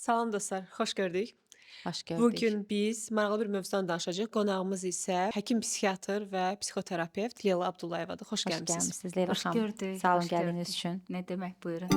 Salam dostlar, xoş gördük. Xoş gördük. Bugün biz maraqlı bir mövzudan danışacağıq. Qonağımız isə həkim, psixiatr və psixoterapevt Leyla Abdullayevadır. Xoş Xoş gəlmisiniz. gəlmisiniz Leyla Xoş xanım. gördük, Sağ olun xoş gəldiyiniz gördük. üçün. Nə demək, buyurun.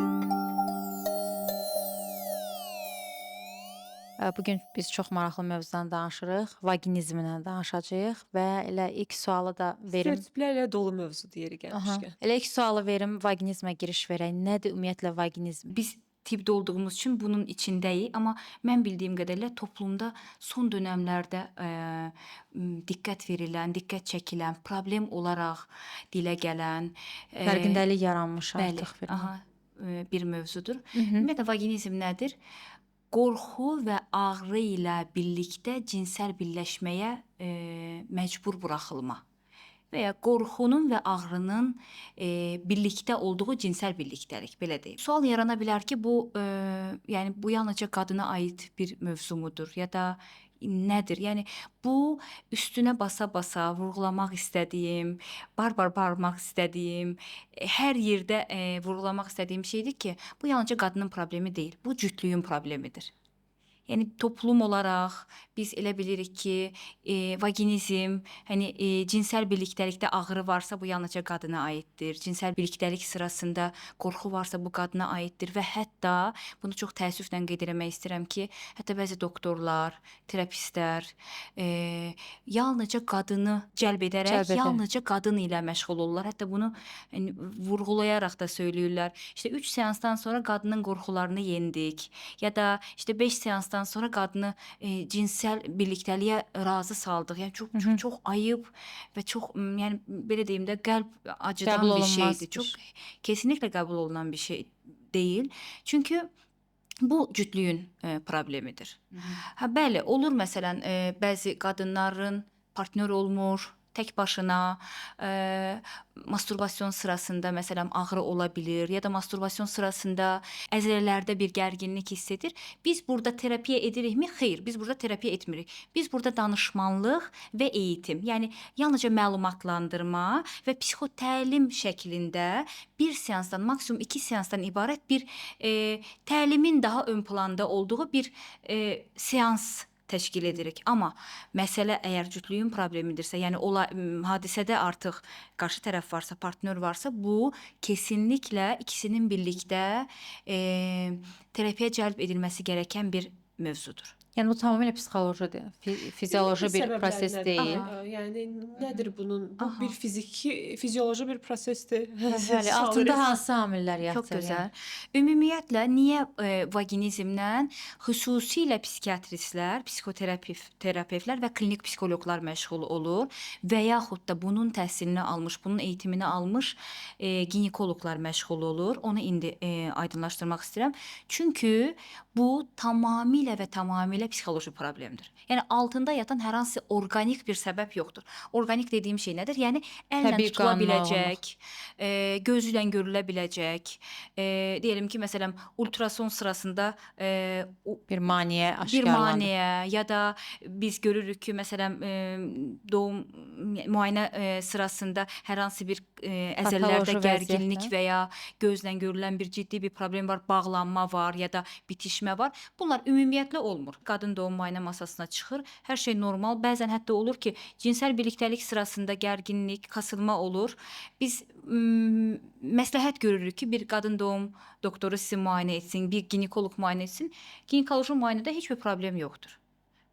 Bu gün biz çox maraqlı mövzudan danışırıq. Vaginizmdən danışacağıq və elə ilk sualı da verim. Stereotiplərlə dolu mövzudur yeri Aha. gəlmişkən. Elə ilk sualı verim, vaginizmə giriş verək. Nədir ümumiyyətlə vaginizm? Biz tibbdə olduğumuz üçün bunun içindəyik, amma mən bildiyim qədərilə toplumda son dönəmlərdə diqqət verilən, diqqət çəkilən, problem olaraq dilə gələn, Fərqindəlik yaranmış bəli, artıq bir. aha, bir mövzudur. Ümumiyyətlə vaginizm nədir? Qorxu və ağrı ilə birlikdə cinsəl birləşməyə məcbur buraxılma və ya qorxunun və ağrının birlikdə olduğu cinsəl birlikdəlik, belə deyim. Sual yarana bilər ki, yəni bu yalnızca qadına aid bir mövzumudur ya da nədir? Yəni bu üstünə basa-basa vurğulamaq istədiyim, bar-bar bağırmaq istədiyim, hər yerdə vurğulamaq istədiyim şeydir ki, bu yalnızca qadının problemi deyil, bu cütlüyün problemidir. Yəni toplum olaraq biz elə bilirik ki, vaginizm, hani cinsəl birlikdəlikdə ağrı varsa bu yalnızca qadına aiddir. Cinsəl birlikdəlik sırasında qorxu varsa bu qadına aiddir və hətta bunu çox təəssüflə qeyd etmək istəyirəm ki, hətta bəzi doktorlar, terapistlər yalnızca qadını cəlb edərək yalnızca qadın ilə məşğul olurlar. Hətta bunu yəni, vurğulayaraq da söyləyirlər. İşte 3 seansdan sonra qadının qorxularını yendik ya da işte 5 seansdan sonra qadını cinsəl birlikdəliyə razı saldıq. Yəni çox ayıb və çox yəni belə deyim də qəlb acıdan Qəbul bir olunmaz şeydir. Çox kesinlikle qəbul olunan bir şey deyil. Çünki bu cütlüyün problemidir. Ha bəli, olur məsələn bəzi qadınların partnyor olmur, tək başına masturbasyon sırasında məsələn ağrı ola bilir ya da masturbasyon sırasında əzələlərdə bir gərginlik hiss edir. Biz burada terapiya edirikmi? Xeyr, biz burada terapiya etmirik. Biz burada danışmanlıq və eğitim, yəni yalnızca məlumatlandırma və psixotəlim şəklində bir seansdan, maksimum 2 seansdan ibarət bir təlimin daha ön planda olduğu bir seans təşkil edirik. Amma məsələ əgər cütlüyün problemidirsə, yəni hadisədə artıq qarşı tərəf varsa, partnyor varsa, bu kesinliklə ikisinin birlikdə terapiya cəlb edilməsi gərəkən bir mövzudur. Yəni bu tamamilə psixolojidir. Fizioloji bir Səbəbləri proses nədir? deyil. Yəni nədir bunun? Bu bir fizioloji bir prosesdir. Bəli, altında hansı amillər yatır? Çox gözəl. Ümumiyyətlə niyə vaginizmdən xüsusilə psixiatristlər, psixoterapevtlər və klinik psixoloqlar məşğul olur və yaxud da bunun təhsilini almış, bunun eğitimini almış ginekoloqlar məşğul olur. Onu indi aydınlaşdırmaq istəyirəm. Çünki bu tamamilə və tamamilə psixoloji problemdir. Yəni altında yatan hər hansı orqanik bir səbəb yoxdur. Orqanik dediyim şey nədir? Yəni əllə tutula biləcək, gözlə görülə biləcək. Deyəlim ki, məsələn, ultrason sırasında bir maneə aşkarlanır. Bir maneə ya da biz görürük ki, məsələn, doğum müayinə sırasında hər hansı bir əzələlərdə gərginlik və ya gözlə görülən bir ciddi bir problem var, bağlanma var ya da bitişmə var. Bunlar ümumiyyətlə olmur. Qadın doğum müayinə masasına çıxır, hər şey normal. Bəzən hətta olur ki, cinsəl birlikdəlik sırasında gərginlik, kasılma olur. Biz məsləhət görürük ki, bir qadın doğum doktoru sizi müayinə etsin, bir ginekoloq müayinə etsin. Ginekoloji müayinədə heç bir problem yoxdur.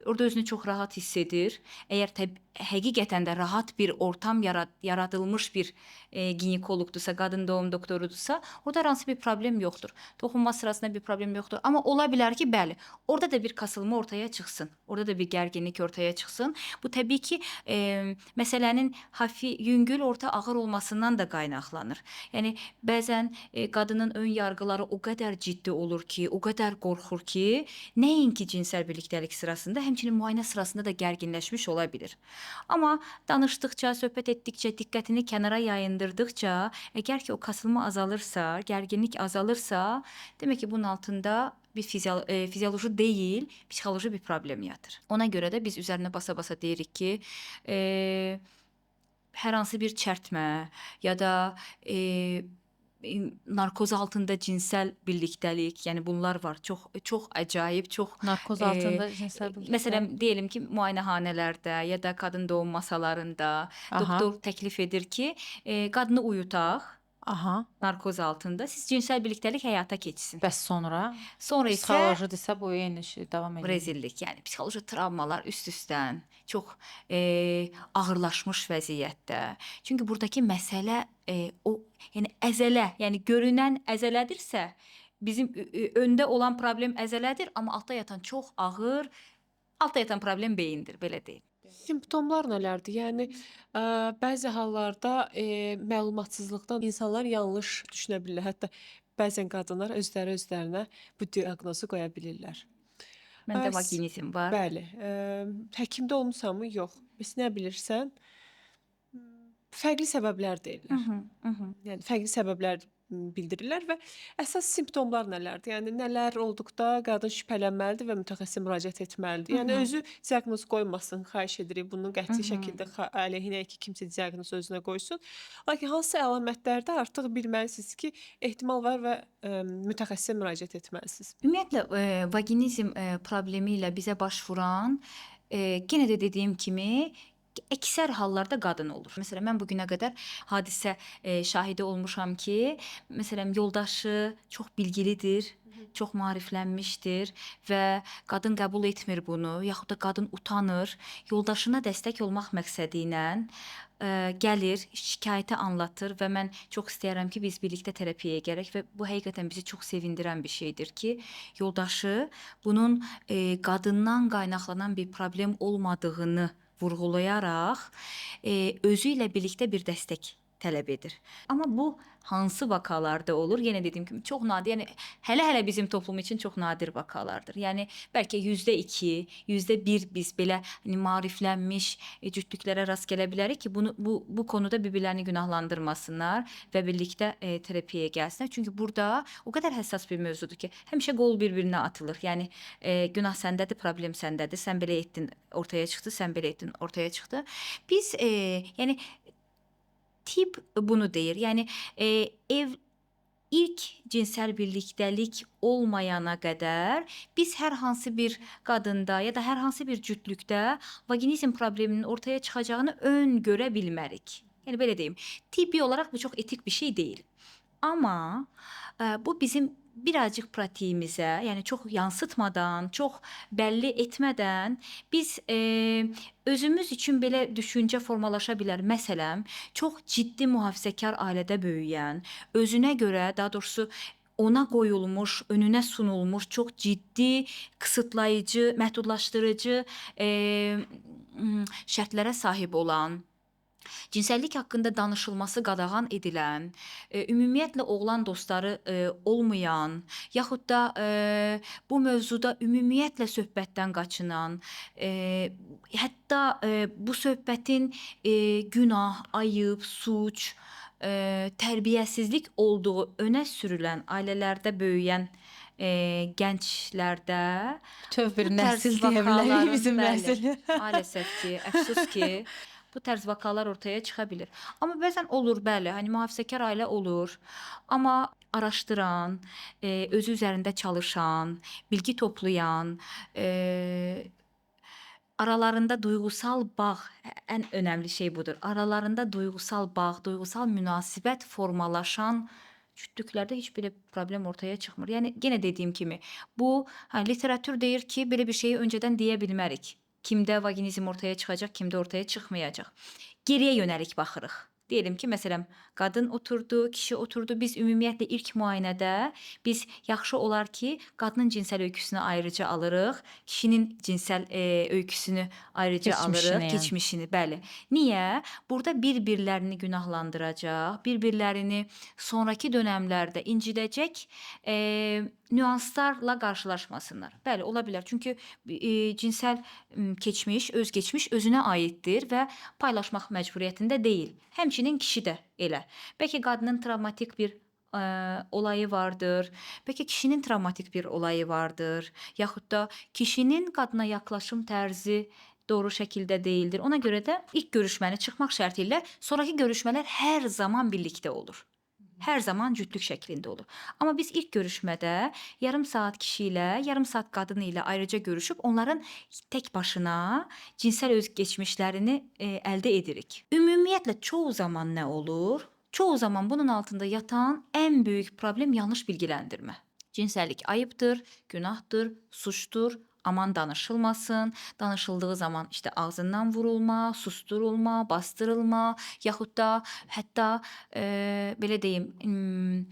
Orada özünü çox rahat hiss edir. Əgər həqiqətən də rahat bir ortam yaradılmış bir ginekoloqdursa, qadın doğum doktorudursa, orada hər hansı bir problem yoxdur. Toxunma sırasında bir problem yoxdur. Amma ola bilər ki, bəli, orada da bir kasılma ortaya çıxsın. Orada da bir gərginlik ortaya çıxsın. Bu təbii ki, məsələnin yüngül, orta, ağır olmasından da qaynaqlanır. Yəni bəzən qadının ön yarğıları o qədər ciddi olur ki, o qədər qorxur ki, nəinki cinsəl birlikdəlik sırasında, həmçinin müayinə sırasında da gərginləşmiş ola bilir. Amma danışdıqca, söhbət etdikcə, diqqətini kənara yayındırdıqca, əgər ki o kasılma azalırsa, gərginlik azalırsa, demək ki bunun altında bir fizioloji deyil, psixoloji bir problem yatır. Ona görə də biz üzərinə basa-basa deyirik ki, hər hansı bir çərtmə ya da narkoz altında cinsel birliktelik, yəni bunlar var. Çox acayip, çox Narkoz e, altında cinsel birlikdə. məsələn diyelim ki, müayinəxanalərdə ya da qadın doğum masalarında Aha. doktor təklif edir ki, qadını uyutaq Aha. narkoz altında, siz cinsel birliktelik həyata keçsin. Bəs sonra Sonra isə psixolojidirsə bu eyni şey davam edir. rezillik, yəni psixoloji travmalar üst-üstdən çox ağırlaşmış vəziyyətdə. Çünki buradakı məsələ o yəni əzələ, yəni görünən əzələdirsə, bizim öndə olan problem əzələdir, amma altda yatan çox ağır, altda yatan problem beyindir, belə deyim. Simptomlar nələrdir? Yəni bəzi hallarda məlumatsızlıqdan insanlar yanlış düşünə bilirlər. Hətta bəzən qadınlar özlərinə bu diaqnozu qoya bilirlər. Məndə Bəs- vaginizm var. Bəli. Həkimdə olmusanmı? Yox. Bəs nə bilirsən? Fərqli səbəblər deyirlər. Yəni fərqli səbəblər bildirirlər və əsas simptomlar nələrdir? Yəni nələr olduqda qadın şübhələnməlidir və mütəxəssisə müraciət etməlidir. Yəni özü diaqnoz qoymasın, xahiş edirik. Bunu qəti şəkildə əleyhinə ki, kimsə diaqnoz özünə qoysun. Lakin hansı əlamətlərdə artıq bilməlisiniz ki, ehtimal var və mütəxəssisə müraciət etməlisiniz. Ümumiyyətlə vaginizm problemi ilə bizə baş vuran yenə də dediyim kimi əksər hallarda qadın olur. Məsələn, mən bu günə qədər hadisə şahidi olmuşam ki, məsələn, yoldaşı çox bilgilidir, çox maariflənmişdir və qadın qəbul etmir bunu, yaxud da qadın utanır, yoldaşına dəstək olmaq məqsədi ilə gəlir, şikayəti anlatır və mən çox istəyərəm ki, biz birlikdə terapiyaya gələk və bu həqiqətən bizi çox sevindirən bir şeydir ki, yoldaşı bunun qadından qaynaqlanan bir problem olmadığını vurğulayaraq özü ilə birlikdə bir dəstək tələb edir. Amma bu hansı vakalarda olur? Yenə dediyim kimi çox nadir, yəni hələ bizim toplum üçün çox nadir vakalardır. Yəni bəlkə %2, %1 biz belə hani maariflənmiş cütlüklərə rast gələ bilərik ki, bu konuda bir-birlərini günahlandırmasınlar və birlikdə terapiyaya gəlsinlər. Çünki burada o qədər həssas bir mövzudur ki, həmişə qol bir-birinə atılır. Yəni günah səndədir, problem səndədir. Sən belə etdin, ortaya çıxdı, sən belə etdin, ortaya çıxdı. Biz yəni tip bunu deyir. Yəni ilk cinsel birliktelik olmayana qədər biz hər hansı bir qadında ya da hər hansı bir cütlükdə vaginizm probleminin ortaya çıxacağını görə bilmərik. Yəni belə deyim, tibbi olaraq bu çox etik bir şey deyil. Amma bu bizim birazcık pratiğimizə, yəni çox yansıtmadan, çox bəlli etmədən biz özümüz üçün belə düşüncə formalaşa bilər. Məsələn, çox ciddi mühafizəkar ailədə böyüyən, özünə görə, daha doğrusu ona qoyulmuş, önünə sunulmuş çox ciddi, kısıtlayıcı, məhdudlaşdırıcı şərtlərə sahib olan, cinsəllik haqqında danışılması qadağan edilən, ümumiyyətlə oğlan dostları olmayan, yaxud da bu mövzuda ümumiyyətlə söhbətdən qaçınan, hətta bu söhbətin günah, ayıb, suç, tərbiyəsizlik olduğu önə sürülən ailələrdə böyüyən gənclərdə Bütöv bir bu tərz nəsil deyə bilərik vakaların, bizim bəli, nəsil. Maalesef ki, əfsus ki, bu tərz vakalar ortaya çıxa bilir. Amma bəzən olur, bəli, hani mühafizəkar ailə olur. Amma araşdıran, özü üzərində çalışan, bilgi toplayan, aralarında duygusal bağ, ən önəmli şey budur. Aralarında duygusal bağ, duygusal münasibət formalaşan cütlüklərdə heç belə problem ortaya çıxmır. Yəni yenə dediyim kimi, bu literatür deyir ki, belə bir şeyi öncədən deyə bilmərik. Kimdə vaginizm ortaya çıxacaq, kimdə ortaya çıxmayacaq. Geriyə yönəlik baxırıq. Diyelim ki, məsələn, qadın oturdu, kişi oturdu. Biz ümumiyyətlə ilk müayinədə biz yaxşı olar ki, qadının cinsel öyküsünü ayrıca alırıq, kişinin cinsel öyküsünü ayrıca Keçmişini alırıq, yəni. keçmişini, bəli. Niyə? Burada bir-birlərini günahlandıracaq, bir-birlərini sonraki dövrlərdə incidəcək nüanslarla qarşılaşmasınlar. Bəli, ola bilər. Çünki cinsel keçmiş, özgeçmiş özünə aiddir və paylaşmaq məcburiyyətində deyil. Həmçinin kişi də elə. Bəlkə qadının travmatik bir olayı vardır. Bəlkə kişinin travmatik bir olayı vardır. Yaxud da kişinin qadına yaxlaşım tərzi doğru şəkildə deyildir. Ona görə də ilk görüşməni çıxmaq şərti ilə sonraki görüşmələr hər zaman birlikdə olur. Hər zaman cütlük şəklində olur. Amma biz ilk görüşmədə yarım saat kişi ilə, yarım saat qadın ilə ayrıca görüşüb onların tək başına cinsəl özgeçmişlərini əldə edirik. Ümumiyyətlə çoğu zaman nə olur? Çoğu zaman bunun altında yatan ən böyük problem yanlış bilgiləndirmə. Cinsəllik ayıbdır, günahdır, suçdur. Aman danışılmasın. Danışıldığı zaman işte ağzından vurulma, susturulma, bastırılma, yaxud da hətta belə deyim,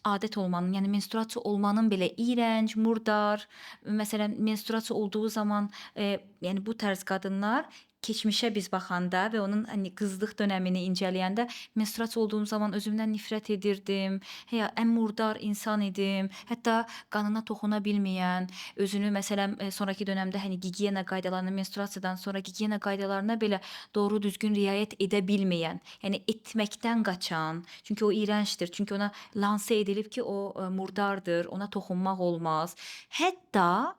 adət olmanın, yəni menstruasiya olmanın belə iyrənc, murdar, məsələn, menstruasiya olduğu zaman, yəni bu tərz qadınlar keçmişə biz baxanda və onun hani qızlıq dönəmini incələyəndə menstruasiya olduğum zaman özümdən nifrət edirdim. Həya ən murdar insan idim. Hətta qanına toxuna bilməyən, özünü məsələn sonrakı dönəmdə hani gigiyena qaydalarına, menstruasiyadan sonra gigiyena qaydalarına belə doğru düzgün riayət edə bilməyən, yəni etməkdən qaçan, çünki o iyrəncdir, çünki ona lanse edilib ki, o murdardır, ona toxunmaq olmaz. Hətta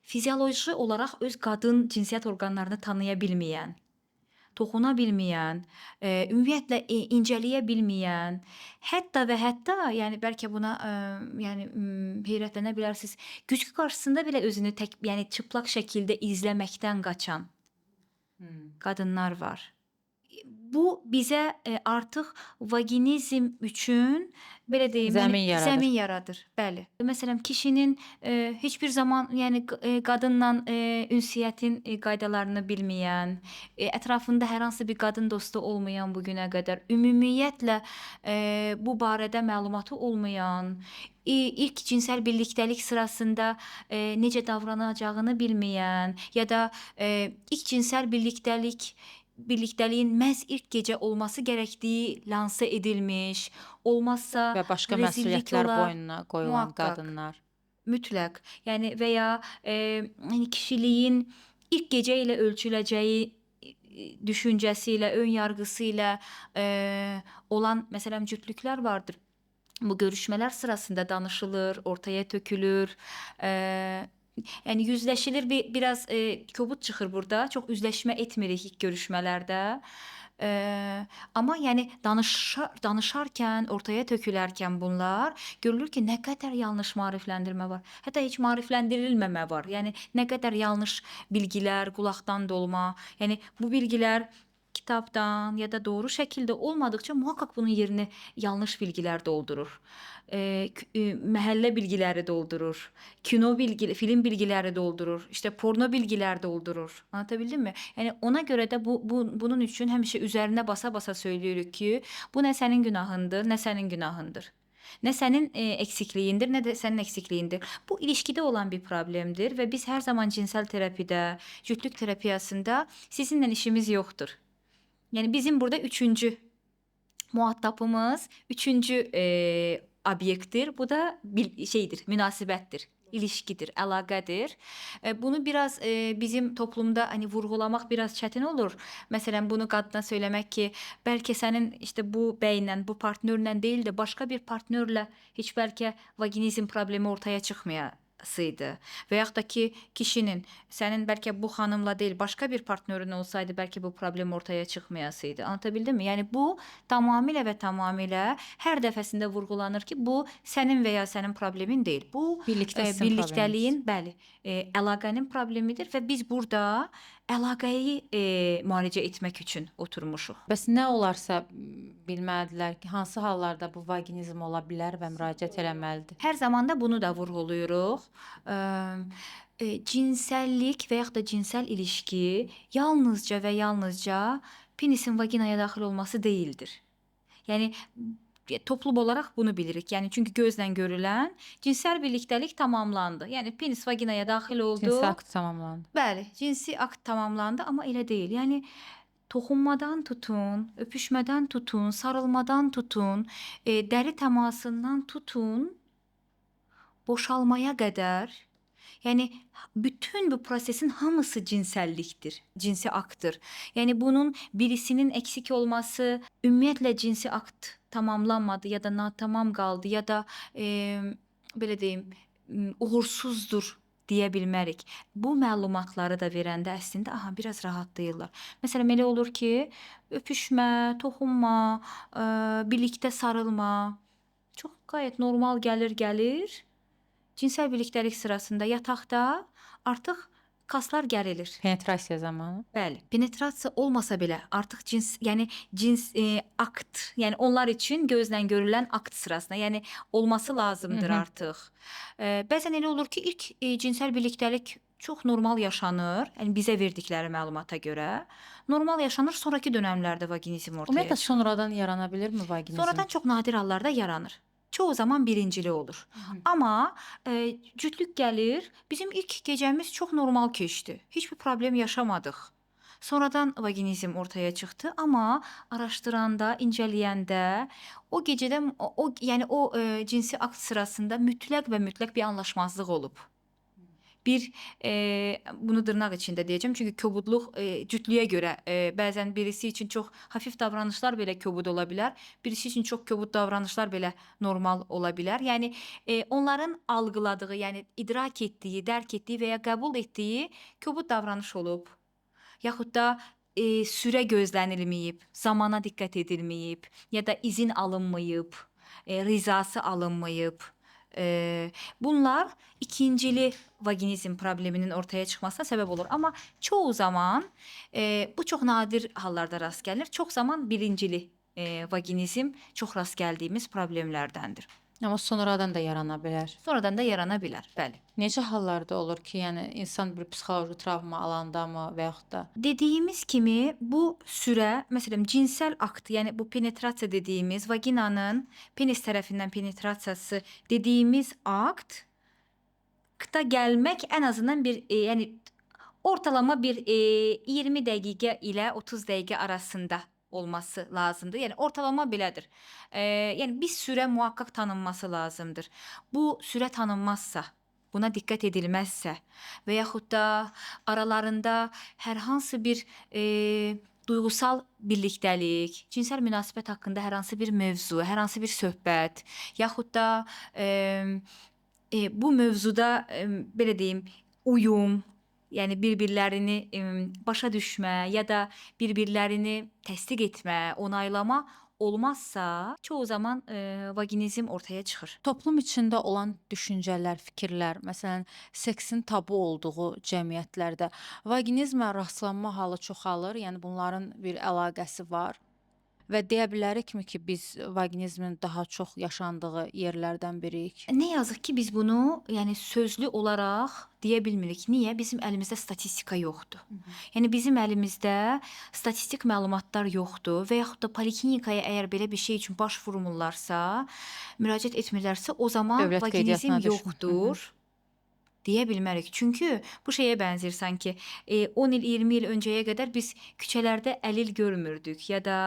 fizioloji olaraq öz qadın cinsiyyət orqanlarını tanıya bilməyən, toxuna bilməyən, ümumiyyətlə incələyə bilməyən, hətta və hətta, yəni bəlkə buna yəni heyrətlənə bilərsiniz, güzgü qarşısında belə özünü tək, yəni çıplaq şəkildə izləməkdən qaçan qadınlar var. Bu bizə artıq vaginizm üçün belə deyim, zəmin yaradır. Bəli. Məsələn, kişinin heç bir zaman, yəni qadınla ünsiyyətin qaydalarını bilməyən, ətrafında hər hansı bir qadın dostu olmayan bu günə qədər, ümumiyyətlə bu barədə məlumatı olmayan, ilk cinsəl birlikdəlik sırasında necə davranacağını bilməyən ya da ilk cinsəl birlikdəliyin məhz ilk gecə olması gərəkdiyi lanse edilmiş, olmazsa və başqa rezillik məsuliyyətlər olar. boynuna qoyulan Muhakkak. qadınlar. Mütləq. Yəni və ya hani kişiliyin ilk gecə ilə ölçüləcəyi düşüncəsi ilə, ön yargısı ilə olan məsələn cütlüklər vardır. Bu görüşmələr sırasında danışılır, ortaya tökülür. Yəni yüzləşilir, biraz kobud çıxır burada. Çox üzləşmə etmirik ilk görüşmələrdə. Amma yəni danışarkən, ortaya tökülərkən bunlar görülür ki, nə qədər yanlış maarifləndirmə var. Hətta heç maarifləndirilməmə var. Yəni nə qədər yanlış bilgilər, qulaqdan dolma. Yəni bu bilgilər kitabdan ya da doğru şəkildə olmadıkça muhakkak bunun yerini yanlış bilgilər doldurur. Məhəllə bilgiləri doldurur. Kino bilgiləri, film bilgiləri doldurur. İşte porno bilgiləri doldurur. Anlatabildim mi? Yəni ona görə də bunun üçün həmişə üzərinə basa-basa söyləyirik ki, bu nə sənin günahındır, nə sənin günahındır. Nə sənin eksikliğindir, nə də sənin eksikliğindir. Bu ilişkidə olan bir problemdir və biz hər zaman cinsəl terapidə, cütlük terapiyasında sizinlə işimiz yoxdur. Yəni bizim burada üçüncü muhatapımız, üçüncü obyektdir. Bu da şeydir, münasibətdir, ilişkidir, əlaqədir. Bunu biraz bizim toplumda hani vurğulamaq biraz çətin olur. Məsələn, bunu qadına söyləmək ki, bəlkə sənin işte bu bəylə, bu partnörlə deyil də başqa bir partnörlə heç bəlkə vaginizm problemi ortaya çıxmayasıydı. Və yaxud da ki, kişinin sənin bəlkə bu xanımla deyil, başqa bir partnörün olsaydı bəlkə bu problem ortaya çıxmayasıydı. Anlatabildim mi? Yəni bu tamamilə və tamamilə hər dəfəsində vurğulanır ki, bu sənin və ya sənin problemin deyil. Bu birlikdəliyin, bəli, əlaqənin problemidir və biz burada əlaqəyi müalicə etmək üçün oturmuşuq. Bəs nə olarsa bilməlidirlər ki, hansı hallarda bu vaginizm ola bilər və müraciət eləməlidir? Hər zaman da bunu da vurğuluyuruq. Cinsəllik və yaxud da cinsəl ilişki yalnızca və yalnızca penisin vaginaya daxil olması deyildir. Yəni toplum olaraq bunu bilirik. Yəni çünki gözlə görülən cinsəl birlikdəlik tamamlandı. Yəni penis vaginaya daxil oldu. Cinsi akt tamamlandı. Bəli, cinsi akt tamamlandı, amma elə deyil. Yəni toxunmadan tutun, öpüşmədən tutun, sarılmadan tutun, dəri təmasından tutun, boşalmaya qədər, yəni bütün bu prosesin hamısı cinsəllikdir, cinsi aktdır. Yəni bunun birisinin eksik olması, ümumiyyətlə cinsi akt tamamlanmadı ya da natamam qaldı ya da belə deyim, uğursuzdur deyə bilmərik. Bu məlumatları da verəndə əslində biraz rahatlayırlar. Məsələn, elə olur ki, öpüşmə, toxunma, birlikdə sarılma, Çox qayət normal gəlir. Cinsel birliktelik sırasında yataqda artıq kaslar gərilir. Penetrasiya zamanı. Bəli, penetrasiya olmasa belə artıq cins akt, yəni onlar üçün gözlə görülən akt sırasında, yəni olması lazımdır artıq. Bəzən elə olur ki, ilk cinsel birliktelik çox normal yaşanır. Yəni bizə verdikləri məlumata görə normal yaşanır, sonraki dövrlərdə vaginizm ortaya Ümumiyyətlə çıxır. sonradan yarana bilirmi vaginizm? Sonradan çox nadir hallarda yaranır. Çoğu zaman birincili olur. Amma cütlük gəlir, bizim ilk gecəmiz çox normal keçdi. Heç bir problem yaşamadıq. Sonradan vaginizm ortaya çıxdı, amma araşdıranda, incələyəndə o gecədə yəni o cinsi akt sırasında mütləq və mütləq bir anlaşmazlıq olub. Bir bunu dırnaq içində deyəcəm, çünki kobudluq cütlüyə görə bəzən birisi üçün çox hafif davranışlar belə kobud ola bilər, birisi üçün çox kobud davranışlar belə normal ola bilər. Yəni onların algıladığı, yəni idrak etdiyi, dərk etdiyi və ya qəbul etdiyi kobud davranış olub. Yaxud da sürə gözlənilməyib, zamana diqqət edilməyib, ya da izin alınmayıb, rizası alınmayıb. Bunlar ikincili vaginizm probleminin ortaya çıxmasına səbəb olur. Amma çoğu zaman bu çox nadir hallarda rast gəlinir. Çox zaman birincili vaginizm çox rast gəldiyimiz problemlərdəndir. Amma sonradan da yarana bilər. Sonradan da yarana bilər, bəli. Necə hallarda olur ki, yəni insan bir psixoloji travma alanda mı və yaxud da Dediyimiz kimi bu sürə, məsələn, cinsel akt, yəni bu penetrasiya dediyimiz vaginanın penis tərəfindən penetrasiyası dediyimiz akt da gəlmək ən azından bir yəni ortalama bir 20 dəqiqə ilə 30 dəqiqə arasında olması lazımdır. Yəni ortalama belədir. Yəni bir sürə muhakkak tanınması lazımdır. Bu sürə tanınmazsa, buna diqqət edilməzsə və yaxud da aralarında hər hansı bir duygusal birliktelik, cinsel münasibət haqqında hər hansı bir mövzu, hər hansı bir söhbət, yaxud da bu mövzuda belə deyim, uyum, yəni bir-birlərini başa düşmə ya da bir-birlərini təsdiq etmə, onaylama olmazsa, çoğu zaman vaginizm ortaya çıxır. toplum içində olan düşüncələr, fikirlər, məsələn, seksin tabu olduğu cəmiyyətlərdə vaginizmə rastlanma halı çoxalır. Yəni bunların bir əlaqəsi var. Və deyə bilərikmi ki, biz vaginizmin daha çox yaşandığı yerlərdən biriyik? Nə yazıq ki, biz bunu yəni sözlü olaraq deyə bilmirik. Niyə? Bizim əlimizdə statistika yoxdur. Yəni bizim əlimizdə statistik məlumatlar yoxdur və yaxud da poliklinikaya əgər belə bir şey üçün baş vurmurlarsa, müraciət etmirlərsə, o zaman Dövlət vaginizm qeydiyyatına düşmür. yoxdur deyə bilmərik. Çünki bu şeyə bənzər sanki 10 il, 20 il öncəyə qədər biz küçələrdə əlil görmürdük ya da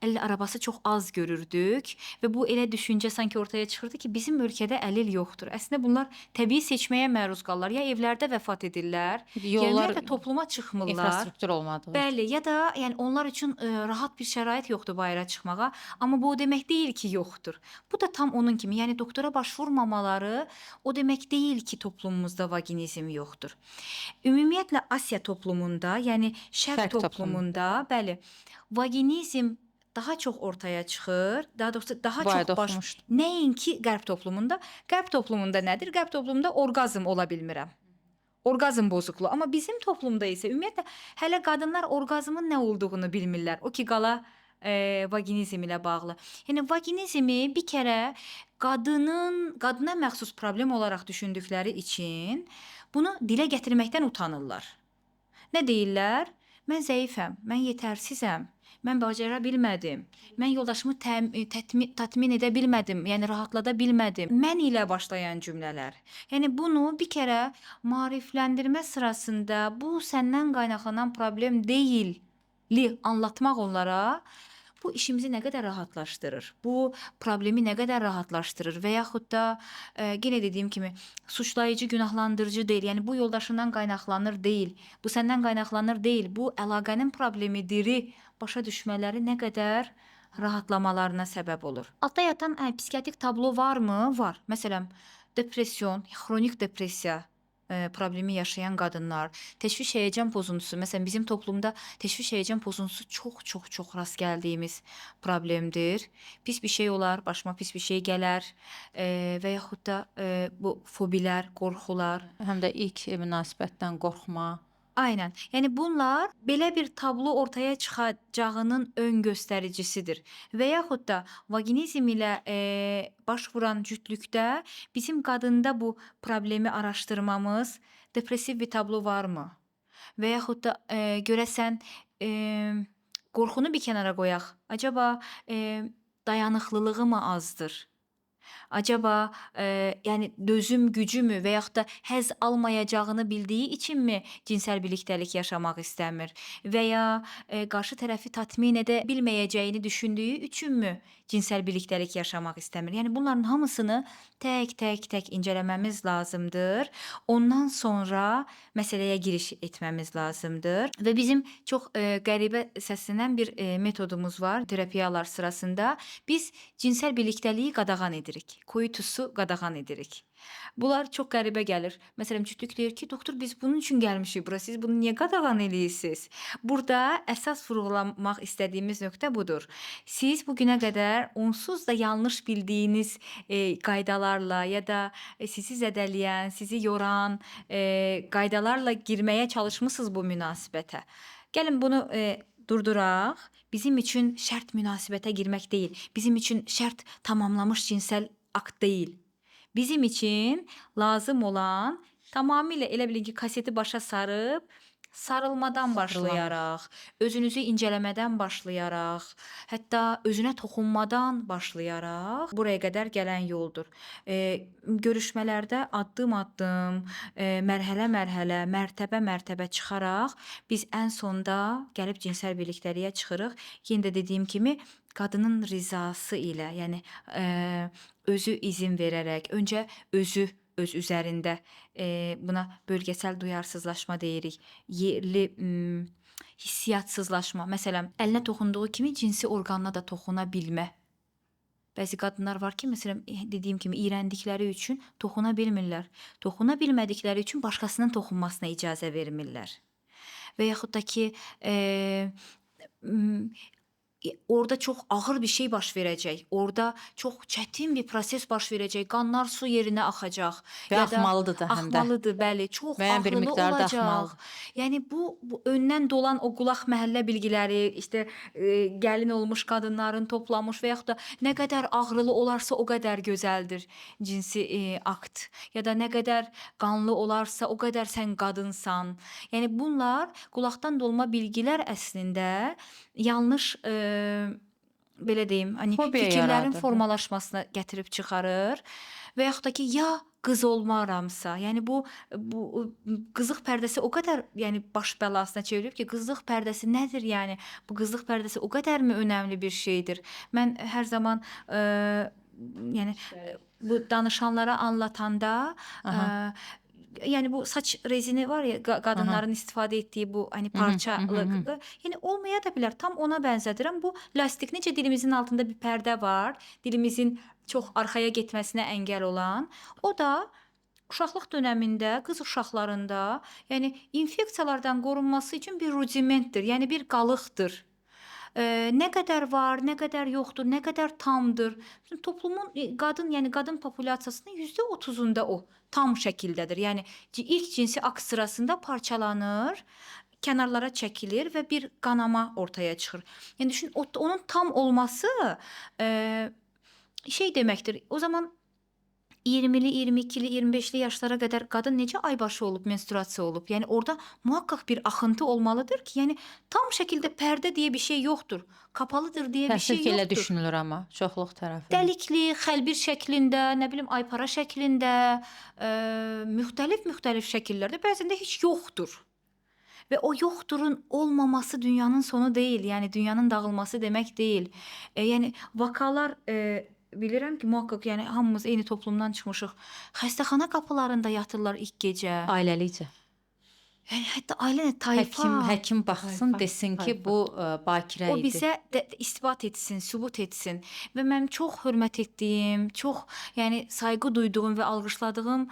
əlil arabası çox az görürdük və bu elə düşüncə sanki ortaya çıxırdı ki, bizim ölkədə əlil yoxdur. Əslində bunlar təbii seçməyə məruz qalırlar. Ya evlərdə vəfat edirlər, ya Yollar, ümumiyyətlə topluma çıxmırlar. infrastruktur olmadığı. Bəli, ya da yəni onlar üçün rahat bir şərait yoxdur bayıra çıxmağa, amma bu o demək deyil ki, yoxdur. Bu da tam onun kimi, yəni doktora başvurmamaları o demək deyil ki, toplumumuzda vaginizm yoxdur. Ümumiyyətlə Asiya toplumunda, yəni Şərq Şərq toplumunda, bəli, vaginizm daha çox ortaya çıxır. Daha doğrusu daha Bu çox ayda baş oxumuşdum. nəinki Qərb toplumunda. Qərb toplumunda nədir? Qərb toplumunda orqazm ola bilmirəm. Orqazm bozukluğu. Amma bizim toplumda isə ümumiyyətlə hələ qadınlar orqazmın nə olduğunu bilmirlər. O ki qala vaginizm ilə bağlı. Yəni vaginizmi bir kərə qadına məxsus problem olaraq düşündükləri üçün bunu dilə gətirməkdən utanırlar. Nə deyirlər? Mən zəifəm, mən yetərsizəm, mən bacara bilmədim, mən yoldaşımı tatmin edə bilmədim, yəni rahatlada bilmədim. Mən ilə başlayan cümlələr. Yəni bunu bir kərə maarifləndirmə sırasında bu səndən qaynaqlanan problem deyilli anlatmaq onlara bu işimizi nə qədər rahatlaşdırır, bu problemi nə qədər rahatlaşdırır və yaxud da yenə dediyim kimi suçlayıcı, günahlandırıcı deyil. Yəni bu yoldaşından qaynaqlanır deyil, bu səndən qaynaqlanır deyil, bu əlaqənin problemidir. Başa düşmələri nə qədər rahatlamalarına səbəb olur. Altda yatan psixiatrik tablo varmı? Var. Məsələn, depression, xronik depressiya problemi yaşayan qadınlar, təşviş həyəcan pozuntusu, məsələn bizim toplumda təşviş həyəcan pozuntusu çox rast gəldiyimiz problemdir. Pis bir şey olar, başıma pis bir şey gələr və yaxud da bu fobilər, qorxular. Həm də ilk münasibətdən qorxma. Aynen. Yəni bunlar belə bir tablo ortaya çıxacağının ön göstəricisidir. Və yaxud da vaginizm ilə baş vuran cütlükdə bizim qadında bu problemi araşdırmamız, depressiv bir tablo varmı? Və yaxud da görəsən qorxunu bir kənara qoyaq. Acaba dayanıqlılığı mı azdır? Acaba yəni dözüm gücü mü və yaxud da həzz almayacağını bildiyi içinmi cinsel birliktelik yaşamaq istəmir? Və ya qarşı tərəfi tatmin edə bilməyəcəyini düşündüyü üçünmü cinsel birliktelik yaşamaq istəmir? Yəni bunların hamısını tək incələməmiz lazımdır. Ondan sonra məsələyə giriş etməmiz lazımdır. Və bizim çox qəribə səslənən bir metodumuz var terapiyalar sırasında. Biz cinsel birlikteliği qadağan edirik. Koitusu qadağan edirik. Bunlar çox qəribə gəlir. Məsələn, cütlük deyir ki, doktor biz bunun üçün gəlmişik bura. Siz bunu niyə qadağan edirsiniz? Burada əsas vurğulamaq istədiyimiz nöqtə budur. Siz bugünə qədər onsuz da yanlış bildiyiniz qaydalarla ya da sizi zədələyən, sizi yoran qaydalarla girməyə çalışmısınız bu münasibətə. Gəlin bunu durduraq. Bizim üçün şərt münasibətə girmək deyil. Bizim üçün şərt tamamlamış cinsel akt deyil. Bizim için lazım olan tamamıyla elə bilin ki kaseti başa sarıb sarılmadan başlayaraq, özünüzü incələmədən başlayaraq, hətta özünə toxunmadan başlayaraq buraya qədər gələn yoldur. Görüşmələrdə addım-addım, mərhələ-mərhələ, mərtəbə-mərtəbə çıxaraq biz ən sonda gəlib cinsel birlikteliyə çıxırıq. Yenə də dediyim kimi qadının rizası ilə, yəni özü izin verərək, öncə özü öz üzərində buna bölgesel duyarsızlaşma deyirik. Yerli hissiyatsızlaşma. Məsələn, əlinə toxunduğu kimi cinsi orqanına da toxuna bilmə. Bəzi qadınlar var ki, məsələn, dediyim kimi iyrəndikləri üçün toxuna bilmirlər. Toxuna bilmədikləri üçün başqasının toxunmasına icazə vermirlər. Və yaxud da ki, orada çox ağır bir şey baş verəcək. Orada çox çətin bir proses baş verəcək. Qanlar su yerinə axacaq. Və axmalıdır da həm də. Axmalıdır, bəli. Çox Müəyyən bir ağırlı miqdarda olacaq. axmalıdır. Yəni bu öndən dolan o qulaq məhəllə bilgiləri, işte gəlin olmuş qadınların toplamış və yaxud da nə qədər ağrılı olarsa o qədər gözəldir cinsi akt. Ya da nə qədər qanlı olarsa o qədər sən qadınsan. Yəni bunlar qulaqdan dolma bilgilər əslində yanlış belə deyim, hani Fobiya fikirlərin yaradır. formalaşmasına gətirib çıxarır və yaxud da ki ya qız olmaramsa, yəni bu qızlıq pərdəsi o qədər yəni baş bəlasına çevrilib ki, qızlıq pərdəsi nədir yəni? Bu qızlıq pərdəsi o qədərmi önəmli bir şeydir? Mən hər zaman yəni bu danışanlara anlatanda yani bu saç rezini var ya qadınların istifadə etdiyi bu hani parçalık yani olmaya da bilər. Tam ona bənzədirəm. Bu lastik necə dilimizin altında bir pərdə var. Dilimizin çox arxaya getməsinə əngəl olan. O da uşaqlıq dönemində, qız uşaqlarında yəni infeksiyalardan qorunması üçün bir rudimentdir. Yəni bir qalıqdır. Nə qədər var, nə qədər yoxdur, nə qədər tamdır. Toplumun qadın, yəni qadın populyasiyasının %30'unda o tam şəkildədir. Yəni ilk cinsi akt sırasında parçalanır, kənarlara çəkilir və bir qanama ortaya çıxır. Yəni düşün, onun tam olması şey deməkdir. O zaman 20'li, 22'li, 25'li yaşlara qədər qadın necə aybaşı olub, menstruasiya olub? Yəni orada muhakkak bir axıntı olmalıdır ki, yəni tam şəkildə pərdə deyə bir şey yoxdur. Kapalıdır deyə bir şey Təsvir elə yoxdur. düşünülür amma çoxluq tərəfi. Dəlikli, xəlbir şəklində, nə bilim aypara şəklində, müxtəlif şəkillərdə bəzən də heç yoxdur. Və o yoxdurun olmaması dünyanın sonu deyil. Yəni dünyanın dağılması demək deyil. Yəni vakalar bilirəm ki, muhakkak yəni hamımız eyni toplumdan çıxmışıq. Xəstəxana qapılarında yatırlar ilk gecə. Ailəlikcə. Yəni hətta ailə tayfa. Həkim baxsın, Tayfa, desin ki, tayfa. bu bakirə O idi. bizə isbat etsin, sübut etsin. Və mənim çox hörmət etdiyim, çox yəni sayğı duyduğum və alqışladığım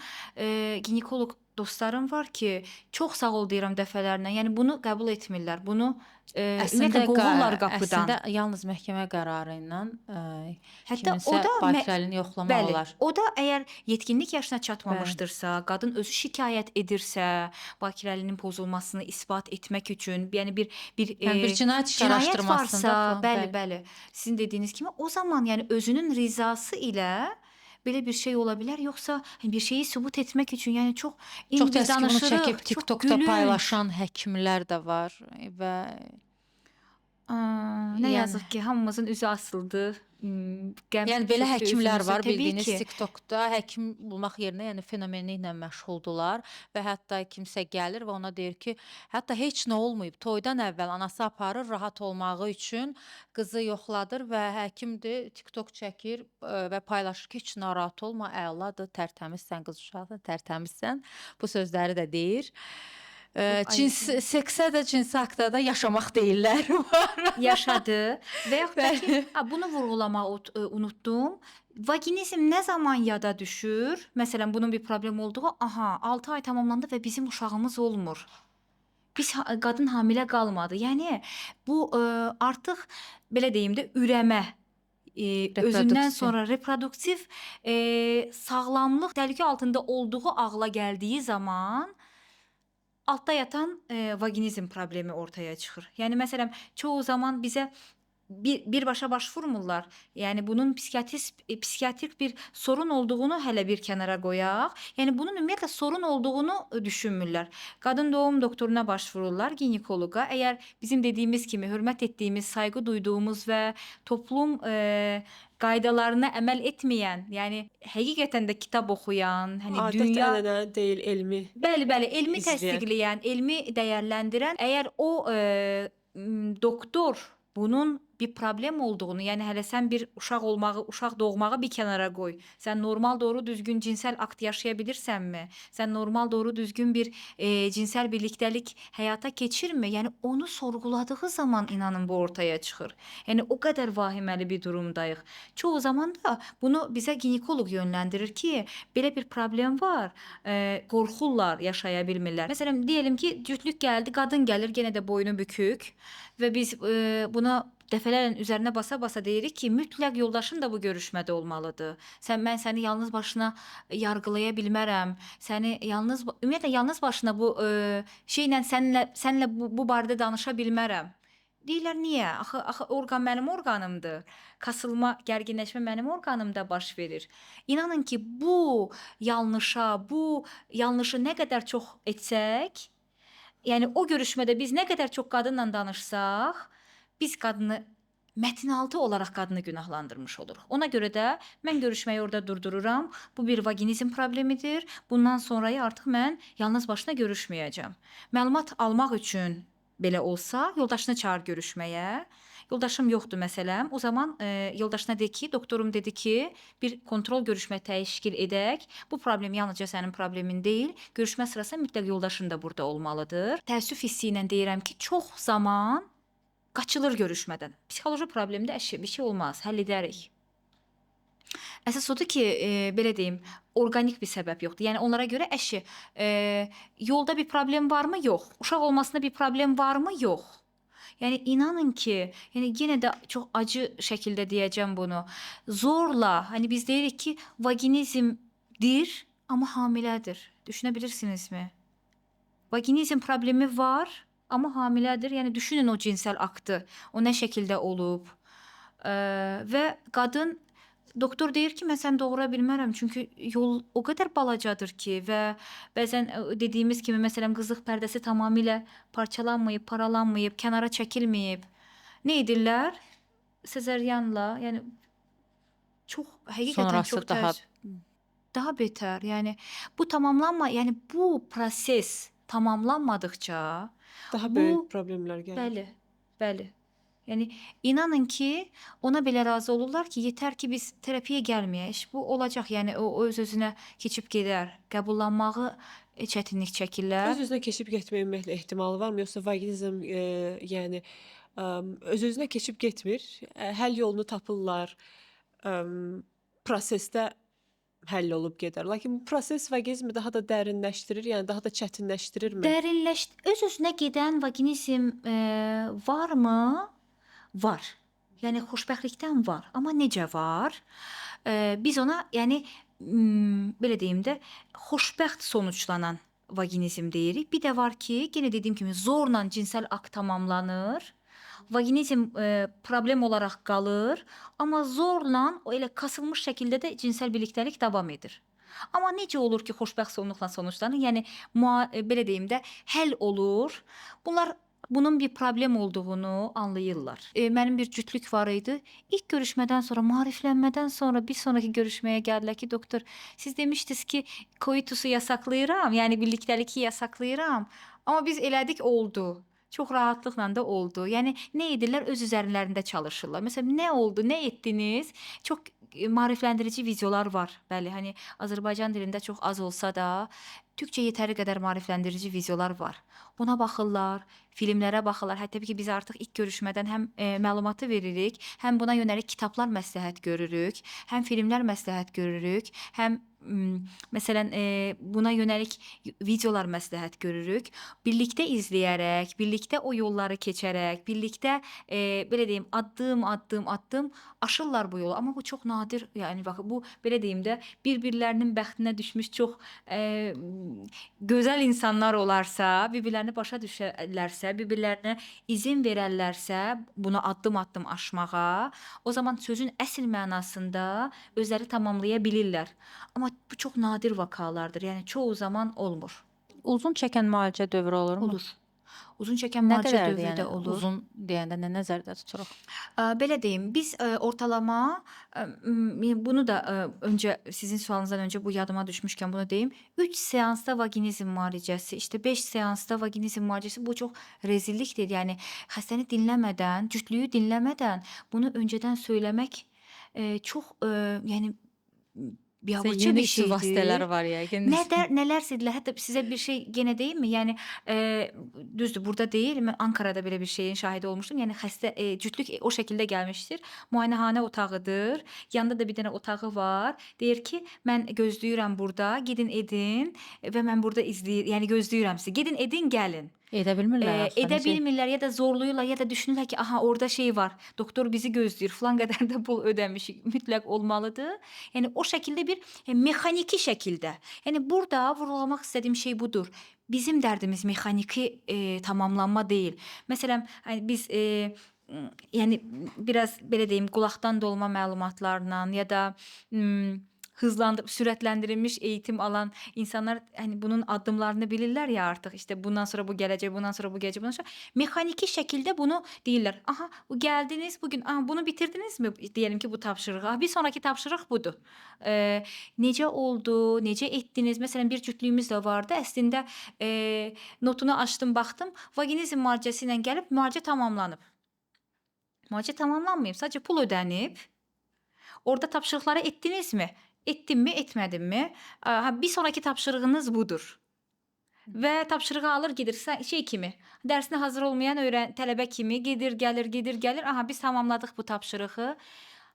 ginekoloq dostlarım var ki, çox sağ ol deyirəm dəfələrlə. Yəni bunu qəbul etmirlər. Bunu Əslində ümumiyyətlə qovurlar qapıdan. əslində yalnız məhkəmə qərarı ilə Hətta o kiminsə da bakirəliyini yoxlamaq bəli, olar. o da əgər yetkinlik yaşına çatmamışdırsa, qadın özü şikayət edirsə, bakirəliyinin pozulmasını isbat etmək üçün, yəni bir Yəni bir cinayət işi cinayət araşdırmasında varsa, falan, bəli, bəli. Sizin dediyiniz kimi o zaman yəni özünün rizası ilə belə bir şey ola bilər, yoxsa hani bir şeyi sübut etmək üçün, yəni çox Çox indi biz təəssüf ki, bunu danışırıq, çəkib çox TikTokda gülünc. paylaşan həkimlər də var və Nə yəni yazıq ki, hamımızın üzü asıldı. Qəm Yəni belə çökdü həkimlər üzümüzə. var Təbii bildiyiniz ki. TikTokda həkim bulmaq yerinə yəni fenomenliklə məşğuldular və hətta kimsə gəlir və ona deyir ki, hətta heç nə olmayıb. Toydan əvvəl anası aparır rahat olmağı üçün, qızı yoxladır və həkimdir TikTok çəkir və paylaşır ki, heç narahat olma, əladır, tərtəmizsən qız uşaqsan, tərtəmizsən. Bu sözləri də deyir. Ay, Seksə də, cinsi aktda da yaşamaq deyirlər. yaşadı və yaxud da ki, Bəli. bunu vurğulamağı unutdum. Vaginizm nə zaman yada düşür? Məsələn, bunun bir problem olduğu, 6 ay tamamlandı və bizim uşağımız olmur. Qadın hamilə qalmadı. Yəni bu artıq belə deyim də ürəmə özündən Reproduktiv. sonra reproduktiv sağlamlıq təhlükə altında olduğu ağla gəldiyi zaman altda yatan vaginizm problemi ortaya çıxır. Yəni məsələn, çoğu zaman bizə birbaşa başvurmurlar. Yəni bunun psixiatrik bir sorun olduğunu hələ bir kənara qoyaq. Yəni bunun ümumiyyətlə sorun olduğunu düşünmürlər. Qadın doğum doktoruna başvururlar, ginekoloqa. Əgər bizim dediyimiz kimi hörmət etdiyimiz, sayğı duyduğumuz və toplum qaydalarına əməl etməyən, yəni həqiqətən də kitab oxuyan, hani Adət dünya ənənə deyil, elmi Bəli, bəli, elmi izləyən. təsdiqləyən, elmi dəyərləndirən, əgər o doktor bunun bir problem olduğunu, yəni hələ sən bir uşaq doğmağı bir kənara qoy. Sən normal doğru düzgün cinsel akt yaşaya bilirsənmi? Sən normal doğru düzgün bir cinsel birliktelik həyata keçirmi? Yəni onu sorguladığı zaman inanın bu ortaya çıxır. Yəni o qədər vahiməli bir durumdayıq. Çoğu zaman da bunu bizə ginekoloq yönləndirir ki, belə bir problem var. Qorxurlar, yaşaya bilmirlər. Məsələn, deyəlim ki, cütlük gəldi, qadın gəlir, yenə də boynu bükük və biz buna dəfələrlə üzərinə basa-basa deyirik ki, mütləq yoldaşın da bu görüşmədə olmalıdır. Mən səni yalnız başına yargılaya bilmərəm. Ümumiyyətlə yalnız başına bu şeylə səninlə bu barədə danışa bilmərəm. Deyirlər, niyə? Axı orqan mənim orqanımdır. Kasılma, gərginləşmə mənim orqanımda baş verir. İnanın ki, bu yanlışı nə qədər çox etsək, yəni o görüşmədə biz nə qədər çox qadınla danışsaq, biz qadını mətnaltı olaraq qadını günahlandırmış oluruq. Ona görə də mən görüşməyi orada durdururam. Bu bir vaginizm problemidir. Bundan sonrayı artıq mən yalnız başına görüşməyəcəm. Məlumat almaq üçün belə olsa, yoldaşını çağır görüşməyə. Yoldaşım yoxdur məsələn. O zaman yoldaşına de ki, doktorum dedi ki, bir kontrol görüşmə təşkil edək. Bu problem yalnızca sənin problemin deyil. Görüşmə sırasında mütləq yoldaşın da burada olmalıdır. Təəssüf hissi ilə deyirəm ki, çox zaman qaçılır görüşmədən. Psixoloji problemdə bir şey olmaz, həll edərik. Əsas odur ki, belə deyim, organik bir səbəb yoxdur. Yəni onlara görə yolda bir problem varmı? Yox. Uşaq olmasında bir problem varmı? Yox. Yəni inanın ki, yəni yenə də çox acı şəkildə deyəcəm bunu. Zorla, hani biz deyirik ki, vaginizmdir, amma hamilədir. Düşünə bilirsinizmi? Vaginizm problemi var, amma hamilədir. Yəni düşünün o cinsel aktı, o nə şəkildə olub. Və qadın, doktor deyir ki, mən səni doğura bilmərəm, çünki yol o qədər balacadır ki və bəzən dediyimiz kimi, məsələn, qızlıq pərdəsi tamamilə parçalanmayıb, paralanmayıb, kənara çəkilməyib. Nə edirlər? Sezaryanla, yəni çox, həqiqətən Sonrası çox daha betər. Yəni bu proses tamamlanmadıqca daha böyük problemlər gəlir. Bəli, bəli. Yəni inanın ki, ona belə razı olurlar ki, yetər ki biz terapiyə gəlməyək. Bu olacaq. Yəni o öz-özünə keçib gedər. Qəbullanmağı çətinlik çəkirlər. Öz-özünə keçib getmə ümumiyyətlə ehtimalı varmı? Yoxsa vaginizm yəni öz-özünə keçib getmir. Həll yolunu tapırlar. Prosesdə həll olub gedər. Lakin bu proses vaqinizmi daha da dərinləşdirir, yəni daha da çətinləşdirirmi? Öz-özünə gedən vaqinizm varmı? Var. Yəni xoşbəxtlikdən var. Amma necə var? Biz ona, yəni belə deyim də, xoşbəxt sonuçlanan vaqinizm deyirik. Bir də var ki, yenə dediyim kimi zorla cinsəl akt tamamlanır. Vaqinizm problem olaraq qalır, amma zorla o elə kasılmış şəkildə də cinsəl birlikdəlik davam edir. Amma necə olur ki, xoşbəxt sonluqla sonuçlanır? Yəni belə deyim də, həll olur. Bunun bir problem olduğunu anlayırlar. Mənim bir cütlük var idi. İlk görüşmədən sonra, maariflənmədən sonra bir sonraki görüşməyə gəldilər ki, doktor, siz demişdiniz ki, koitusu yasaklayıram, yəni birlikdəliyi yasaklayıram. Amma biz elədik, oldu. Çox rahatlıqla da oldu. Yəni nə edirlər? Öz üzərlərində çalışırlar. Məsələn, nə oldu, nə etdiniz? Çox maarifləndirici videolar var. Bəli, hani Azərbaycan dilində çox az olsa da, türkcə yetəri qədər maarifləndirici videolar var. Buna baxırlar, filmlərə baxırlar. Hətta ki, biz artıq ilk görüşmədən həm məlumatı veririk, həm buna yönəlik kitablar məsləhət görürük, həm filmlər məsləhət görürük, həm məsələn buna yönəlik videolar məsləhət görürük. Birlikdə izləyərək, birlikdə o yolları keçərək, birlikdə belə deyim, addım aşırlar bu yolu. Amma bu çox nadir, yəni bax bu belə deyim də, bir-birlərinin bəxtinə düşmüş çox gözəl insanlar olarsa, bir-birlərini başa düşərlərsə, bir-birlərinə izin verərlərsə buna addım aşmağa, o zaman sözün əsl mənasında özləri tamamlaya bilirlər. Amma bu çox nadir vakalardır. Yəni çoğu zaman olmur. Uzun çəkən müalicə dövrü olurmu? Olur. Uzun çəkən Nə müalicə qədərdir, dövrü də yəni olur. uzun deyəndə nə nəzərdə tuturuq? Belə deyim, biz ortalama bunu da öncə sizin sualınızdan öncə bu yadıma düşmüşkən bunu deyim. 3 seansda vaqinizm müalicəsi, işte 5 seansda vaqinizm müalicəsi bu çox rezillikdir. Yəni xəstəni dinləmədən, cütlüyü dinləmədən bunu öncədən söyləmək çox yəni biabırçı Yeni bir üsul şeydir. vasitələri var yəqin. Nələrsə dedilər. Hətta sizə bir şey yenə deyim mi? Yəni düzdür, burada deyil. Mən Ankarada belə bir şeyin şahidi olmuşdum. Yəni xəstə cütlük o şəkildə gəlmişdir. Müayinəxana otağıdır. Yanında da bir dənə otağı var. Deyir ki, mən gözləyirəm burada. Gedin edin və mən burada yəni gözləyirəm sizi. Gedin edin, gəlin. Edə bilmirlər axı. Edə bilmirlər ya da zorluyurlar ya da düşünürlər ki, aha orada şey var. Doktor bizi gözləyir. Falan qədər də pul ödəmişik. Mütləq olmalıdır. Yəni o şəkildə bir mexaniki şəkildə. Yəni burada vurğulamaq istədiyim şey budur. Bizim dərdimiz mexaniki tamamlanma deyil. Məsələn, biz yəni biraz belə deyim, qulaqdan dolma məlumatlarla ya da sürətləndirilmiş eğitim alan insanlar hani bunun addımlarını bilirlər ya artıq. İşte bundan sonra bu gələcək, bundan sonra bu gələcək, bundan sonra mexaniki şəkildə bunu deyirlər. Aha, gəldiniz bugün, bunu bitirdinizmi? Diyelim ki bu tapşırığı. Bir sonraki tapşırıq budur. Necə oldu, necə etdiniz? Məsələn, bir cütlüyümüz də vardı. Əslində notunu açdım, baxdım. Vaqinizm müalicəsi ilə gəlib müalicə tamamlanıb. Müalicə tamamlanmayıb, sadəcə pul ödənib. Orada tapşırıqları etdinizmi? Etdimmi, etmədimmi? Bir sonraki tapşırığınız budur. Və tapşırığı alır gedir şey kimi, dərsinə hazır olmayan tələbə kimi gedir, gəlir. Aha, biz tamamladıq bu tapşırığı.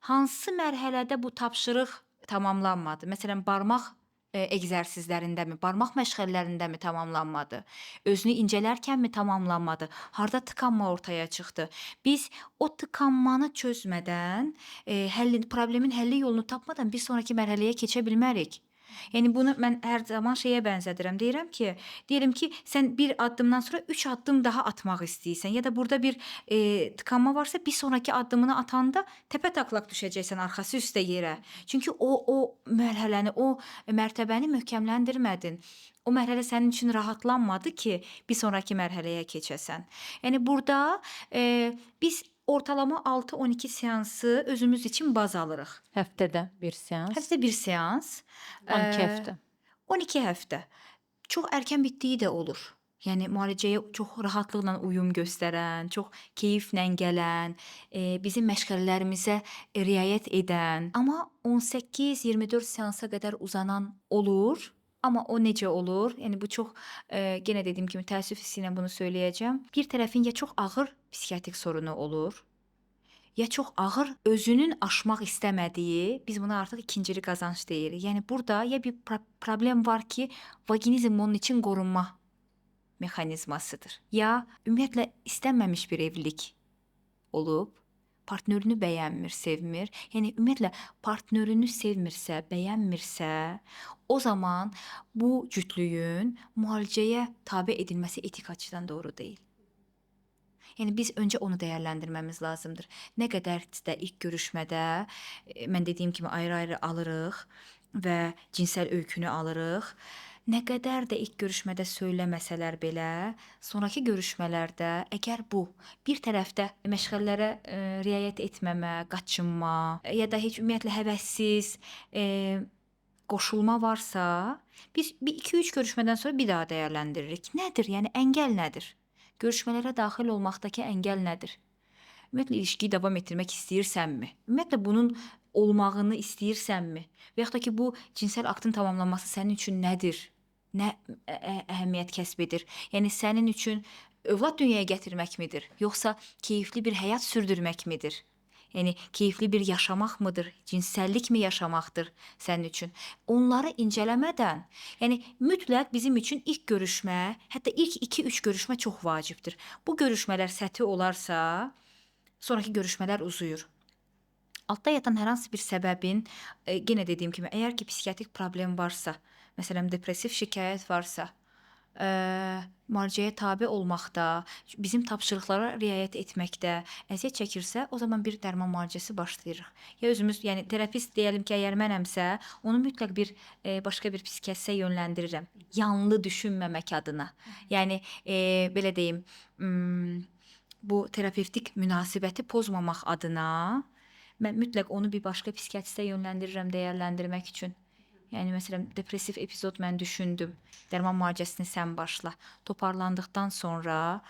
Hansı mərhələdə bu tapşırıq tamamlanmadı? Məsələn, barmaq egzərsizlərindəmi, barmaq məşğələlərindəmi tamamlanmadı? Özünü incələrkənmi tamamlanmadı? Harda tıkanma ortaya çıxdı? Biz o tıkanmanı çözmədən, problemin həlli yolunu tapmadan bir sonraki mərhələyə keçə bilmərik. Yəni bunu mən hər zaman şeyə bənzədirəm. Deyirəm ki, diyelim ki, sən bir addımdan sonra 3 addım daha atmaq istəyirsən ya da burada bir tıkanma varsa bir sonraki addımını atanda təpə-taklaq düşəcəksən arxası üstə yerə. Çünki o mərhələni, o mərtəbəni möhkəmləndirmədin. O mərhələ sənin üçün rahatlanmadı ki, bir sonraki mərhələyə keçəsən. Yəni burada biz ortalama 6-12 seansı özümüz üçün baz alırıq. Həftədə bir seans. Həftədə bir seans. 12 həftə. 12 həftə. Çox erkən bitdiyi də olur. Yəni müalicəyə çox rahatlıqla uyum göstərən, çox keyiflə gələn, bizim məşğələlərimizə riayət edən, amma 18-24 seansa qədər uzanan olur. Amma o necə olur? Yəni bu çox yenə dediyim kimi təəssüf hissi ilə bunu söyləyəcəm. Bir tərəfin ya çox ağır psixiatrik sorunu olur, ya çox ağır özünün aşmaq istəmədiyi, biz buna artıq ikincili qazanc deyirik. Yəni burada ya bir problem var ki, vaginizm onun için qorunma mexanizmasıdır. Ya ümumiyyətlə istənməmiş bir evlilik olub, partnörünü bəyənmir, sevmir. Yəni ümumiyyətlə partnörünü sevmirsə, bəyənmirsə, o zaman bu cütlüyün müalicəyə tabe edilməsi etik açıdan doğru deyil. Yəni biz öncə onu dəyərləndirməmiz lazımdır. Nə qədər də ilk görüşmədə mən dediyim kimi ayrı-ayrı alırıq və cinsəl öykünü alırıq. Nə qədər də ilk görüşmədə söyləməsələr belə, sonrakı görüşmələrdə əgər bu bir tərəfdə məşğələlərə riayət etməmə, qaçınma ya da heç ümumiyyətlə həvəssiz qoşulma varsa, biz bir 2-3 görüşmədən sonra bir daha dəyərləndiririk. Nədir? Yəni əngəl nədir? Görüşmələrə daxil olmaqdakı əngəl nədir? Ümumiyyətlə ilişkiyi davam etdirmək istəyirsənmi? Ümumiyyətlə bunun olmağını istəyirsənmi? Və yaxud da ki bu cinsəl aktın tamamlanması sənin üçün nədir? Nə əhəmiyyət kəsb edir? Yəni sənin üçün övlad dünyaya gətirməkmidir, yoxsa keyifli bir həyat sürdürməkmidir? Yəni keyifli bir yaşamaq mıdır, cinsəllik mi yaşamaqdır sənin üçün? Onları incələmədən, yəni mütləq bizim üçün ilk görüşmə, hətta ilk 2-3 görüşmə çox vacibdir. Bu görüşmələr səthi olarsa, sonraki görüşmələr uzuyur. Altda yatan hər hansı bir səbəbin, yenə dediyim kimi, əgər ki psixiatrik problem varsa, məsələn depressiv şikayət varsa, müalicəyə tabe olmaqda, bizim tapşırıqlara riayət etməkdə əziyyət çəkirsə, o zaman bir dərman müalicəsi başlayırıq. Ya özümüz, yəni terapist deyəlim ki, əgər mənəmsə, onu mütləq bir başqa bir psixiatristə yönləndirirəm. Yanlı düşünməmək adına. Yəni belə deyim, bu terapevtik münasibəti pozmamaq adına mən mütləq onu bir başqa psixiatristə yönləndirirəm dəyərləndirmək üçün. Yəni məsələn depressiv epizod mən düşündüm. Dərman müalicəsini sən başla. Toparlandıqdan sonra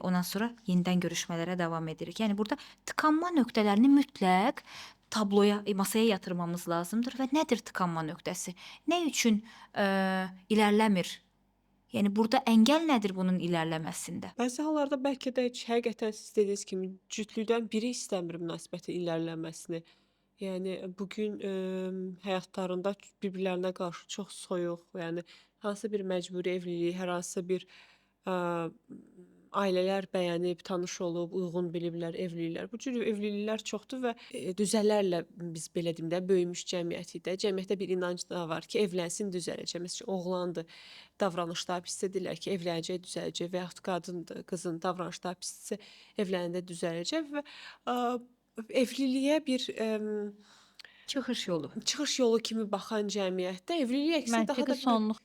ondan sonra yenidən görüşmələrə davam edirik. Yəni burada tıkanma nöqtələrini mütləq tabloya, masaya yatırmamız lazımdır və nədir tıkanma nöqtəsi? Nə üçün ilərləmir? Yəni burada əngəl nədir bunun ilərləməsində? Bəzi hallarda bəlkə də heç həqiqətən siz dediyiniz kimi cütlükdən biri istəmir münasibətin ilərləməsini. Yəni bugün həyatlarında bir-birlərinə qarşı çox soyuq, yəni hansısa bir məcburi evlilik, hər hansısa bir ailələr bəyənib, tanış olub, uyğun biliblər, evlilirlər. Bu cür evliliklər çoxdur və düzələrlə biz belə deyim də böyümüş cəmiyyətikdə. Cəmiyyətdə bir inanc da var ki, evlənsin düzələcək. Məsələn, oğlandır, davranışlar pis edirlər ki, evlənəcək, düzələcək və yaxud qadındır, qızın davranışlar pissə, evlənəndə düzələcək və evliliyə bir Çıxış yolu. çıxış yolu kimi baxan cəmiyyətdə evlilik əksinə daha Məntiqi da sonluq.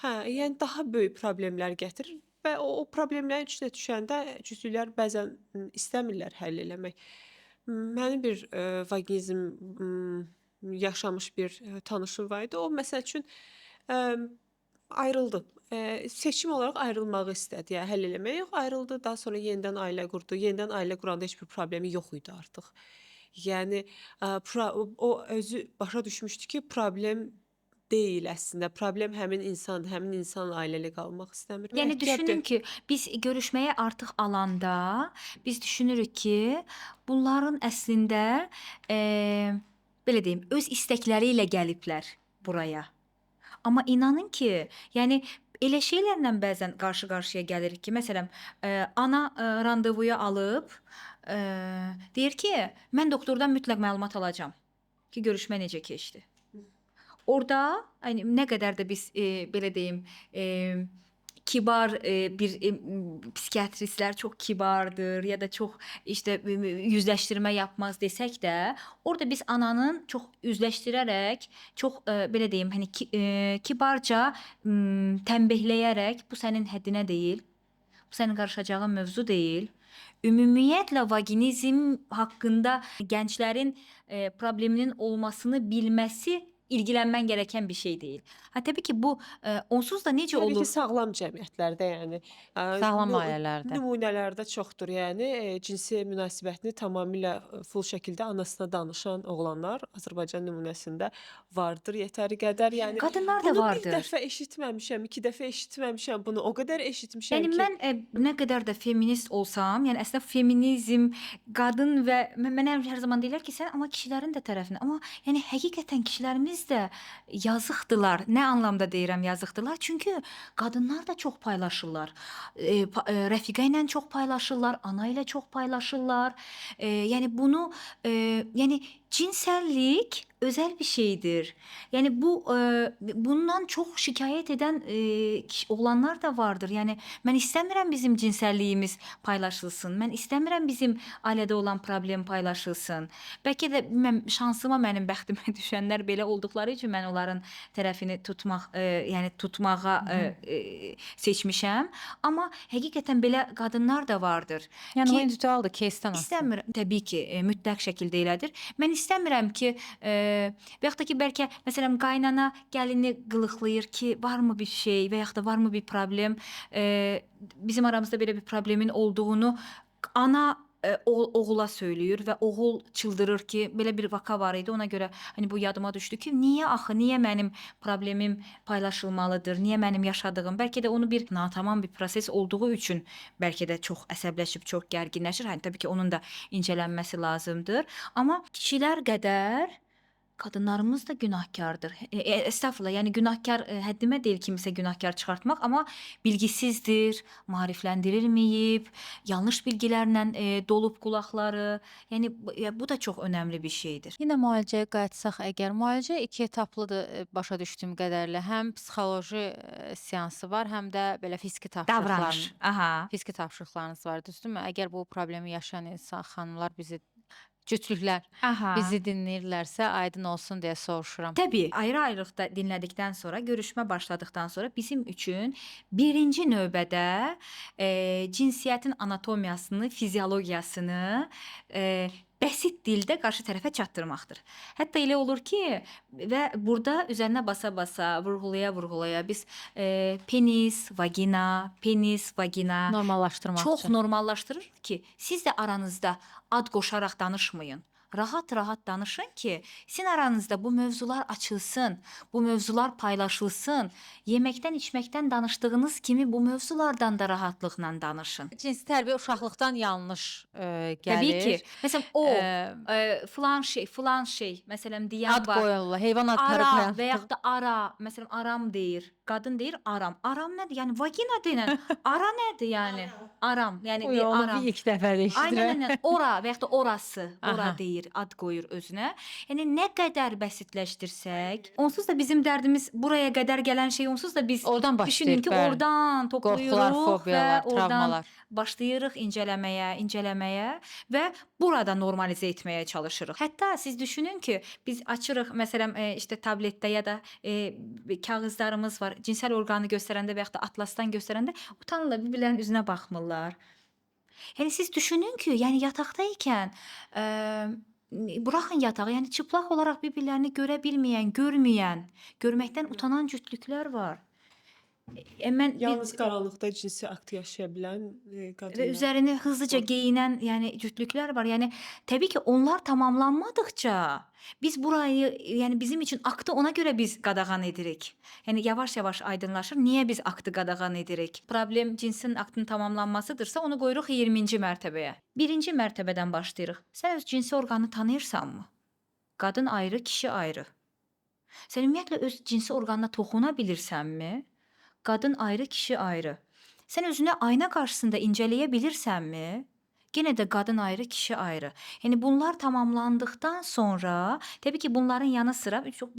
hə, yəni daha böyük problemlər gətirir və o problemlərin içinə düşəndə cütlüklər bəzən istəmirlər həll eləmək. Mənim bir vaginizm yaşamış bir tanışım var idi. O məsəl üçün ayrıldı. Seçim olaraq ayrılmağı istədi. Yəni həll eləməyə yox, ayrıldı. Daha sonra yenidən ailə qurdu. Yenidən ailə quranda heç bir problemi yox idi artıq. Yəni o özü başa düşmüşdü ki, problem deyil əslində. Problem həmin insandır. Həmin insan ailəli qalmaq istəmir. Yəni Ehtiyat düşünün ki, biz görüşməyə artıq alanda biz düşünürük ki, bunların əslində belə deyim, öz istəkləri ilə gəliblər buraya. Amma inanın ki, yəni elə şeylərlə bəzən qarşı-qarşıya gəlirik ki, məsələn, ana randevuya alıb deyir ki, mən doktordan mütləq məlumat alacağam ki, görüşmə necə keçdi. Orada hani nə qədər də biz belə deyim, kibar bir psikiyatristlər çox kibardır ya da çox işte yüzləşdirmə yapmaz desək də, orada biz ananın çox üzləşdirərək, çox belə deyim, hani kibarca tənbihləyərək bu sənin həddinə deyil, bu sənin qarışacağın mövzu deyil. Ümumiyyətlə vaginizm haqqında gənclərin probleminin olmasını bilməsi ilgilənmən gereken bir şey deyil. Ha təbii ki bu onsuz da necə Təbii ki, olur? sağlam cəmiyyətlərdə, yəni, Sağlam ailələrdə. nümunələrdə çoxdur, yəni, cinsi münasibətini tamamilə full şəkildə anasına danışan oğlanlar Azərbaycan nümunəsində vardır yetəri qədər. Yəni, Qadınlar da bunu bir vardır. dəfə eşitməmişəm, 2 dəfə eşitməmişəm bunu. O qədər eşitmişəm Yəni ki, mən nə qədər də feminist olsam, yəni əslində feminizm, qadın və mənə hər zaman deyirlər ki, sən amma kişilərin də tərəfində. Amma yəni həqiqətən kişilərimiz də yazıqdılar. Nə anlamda deyirəm yazıqdılar? Çünki qadınlar da çox paylaşırlar. Rəfiqə ilə çox paylaşırlar, ana ilə çox paylaşırlar. Yəni bunu yəni cinsəllik özəl bir şeydir. Yəni bundan çox şikayət edən oğlanlar da vardır. Yəni mən istəmirəm bizim cinsəlliyimiz paylaşılsın. Mən istəmirəm bizim ailədə olan problem paylaşılsın. Bəlkə də bilmirəm, şansıma, mənim bəxtimə düşənlər belə olduqları üçün mən onların tərəfini tutmağa seçmişəm. Amma həqiqətən belə qadınlar da vardır. Yəni bu Ki individualdır, кейsdən asılı. İstəmirəm. Təbii ki, mütləq şəkildə elədir. Mən istəmirəm ki, və yaxud da ki, bəlkə məsələn qaynana gəlini qılıqlayır ki, varmı bir şey və yaxud da varmı bir problem? Bizim aramızda belə bir problemin olduğunu ana oğula söyləyir və oğul çıldırır ki, belə bir vaka var idi. Ona görə hani bu yadıma düşdü ki, niyə mənim problemim paylaşılmalıdır? Niyə mənim yaşadığım? Bəlkə də onu bir natamam bir proses olduğu üçün bəlkə də çox əsəbləşib, çox gərginləşir. Hani təbii ki, onun da incələnməsi lazımdır. Amma kişilər qədər qadınlarımız da günahkardır. Estağfurullah, yəni günahkar həddimə deyil kimisə günahkar çıxartmaq, amma bilgisizdir, maarifləndirilməyib, yanlış bilgilərlə dolub qulaqları. Yəni bu da çox önəmli bir şeydir. Yenə müalicəyə qayıtsaq əgər, müalicə 2 etaplıdır başa düşdüyüm qədərilə. Həm psixoloji seansı var, həm də belə Davranış. Aha. fiziki tapşırıqlarınız var, düzdürmü? Əgər bu problemi yaşayan insan, xanımlar cütlüklər Aha. bizi dinləyirlərsə, aydın olsun deyə soruşuram. Təbii, ayrı-ayrılıqda dinlədikdən sonra, görüşmə başladıktan sonra bizim üçün birinci növbədə cinsiyyətin anatomiyasını, fiziologiyasını bəsit dildə qarşı tərəfə çatdırmaqdır. Hətta elə olur ki, və burada üzərinə basa-basa, vurğulaya-vurğulaya biz penis, vagina Normallaşdırmaq çox üçün. normallaşdırır ki, siz də aranızda ad qoşaraq danışmayın. Rahat-rahat danışın ki, sizin aranızda bu mövzular açılsın, bu mövzular paylaşılsın. Yeməkdən, içməkdən danışdığınız kimi bu mövzulardan da rahatlıqla danışın. Cinsi tərbiyə uşaqlıqdan yanlış gəlir. Təbii ki. Məsələn, o Ə, filan şey, məsələn deyən ad var. qoyurlar, heyvan adları Ara qoyurlar. və yaxud da ara, məsələn aram deyir. Qadın deyir aram. Aram nədir? Yəni vagina denən. Ara nədir yəni? Aram. Yəni Uy, deyir onu aram. bir ilk dəfə eşidirəm. Aynen ora və yaxud da orası, ora Aha. deyir, ad qoyur özünə. Yəni nə qədər bəsitləşdirsək, onsuz da bizim dərdimiz buraya qədər gələn şey onsuz da biz Oradan düşünün başlayır, ki, bəli. oradan Qorxular, toplayırıq və fobiyalar, oradan travmalar. başlayırıq incələməyə və burada normalizə etməyə çalışırıq. Hətta siz düşünün ki, biz açırıq məsələn işte tabletdə ya da kağızlarımız var. Cinsel orqanı göstərəndə və yaxud da atlasdan göstərəndə utanırlar, bir-birlərinin üzünə baxmırlar. Yəni siz düşünün ki, yəni yataqdaykən buraxın yatağı, yəni çıplaq olaraq bir-birlərini görə bilməyən, görməyən, görməkdən utanan cütlüklər var. Mən yalnız qaranlıqda cinsi akt yaşaya bilən və qadınlar. üzərini hızlıca geyinən, yəni cütlüklər var. Yəni təbii ki, onlar tamamlanmadıkca biz burayı, yəni bizim üçün aktı ona görə biz qadağan edirik. Yəni yavaş-yavaş aydınlaşır. Niyə biz aktı qadağan edirik? Problem cinsin aktının tamamlanmasıdırsa, onu qoyuruq 20-ci mərtəbəyə. 1-ci mərtəbədən başlayırıq. Sən öz cinsi orqanı tanıyırsanmı? Qadın ayrı, kişi ayrı. Sən ümumiyyətlə öz cinsi orqanına toxuna bilirsənmi? Qadın ayrı, kişi ayrı. Sən özünü ayna qarşısında incələyə bilirsənmi? Yenə də qadın ayrı, kişi ayrı. Yəni bunlar tamamlandıqdan sonra, təbii ki, bunların yanı sıra çox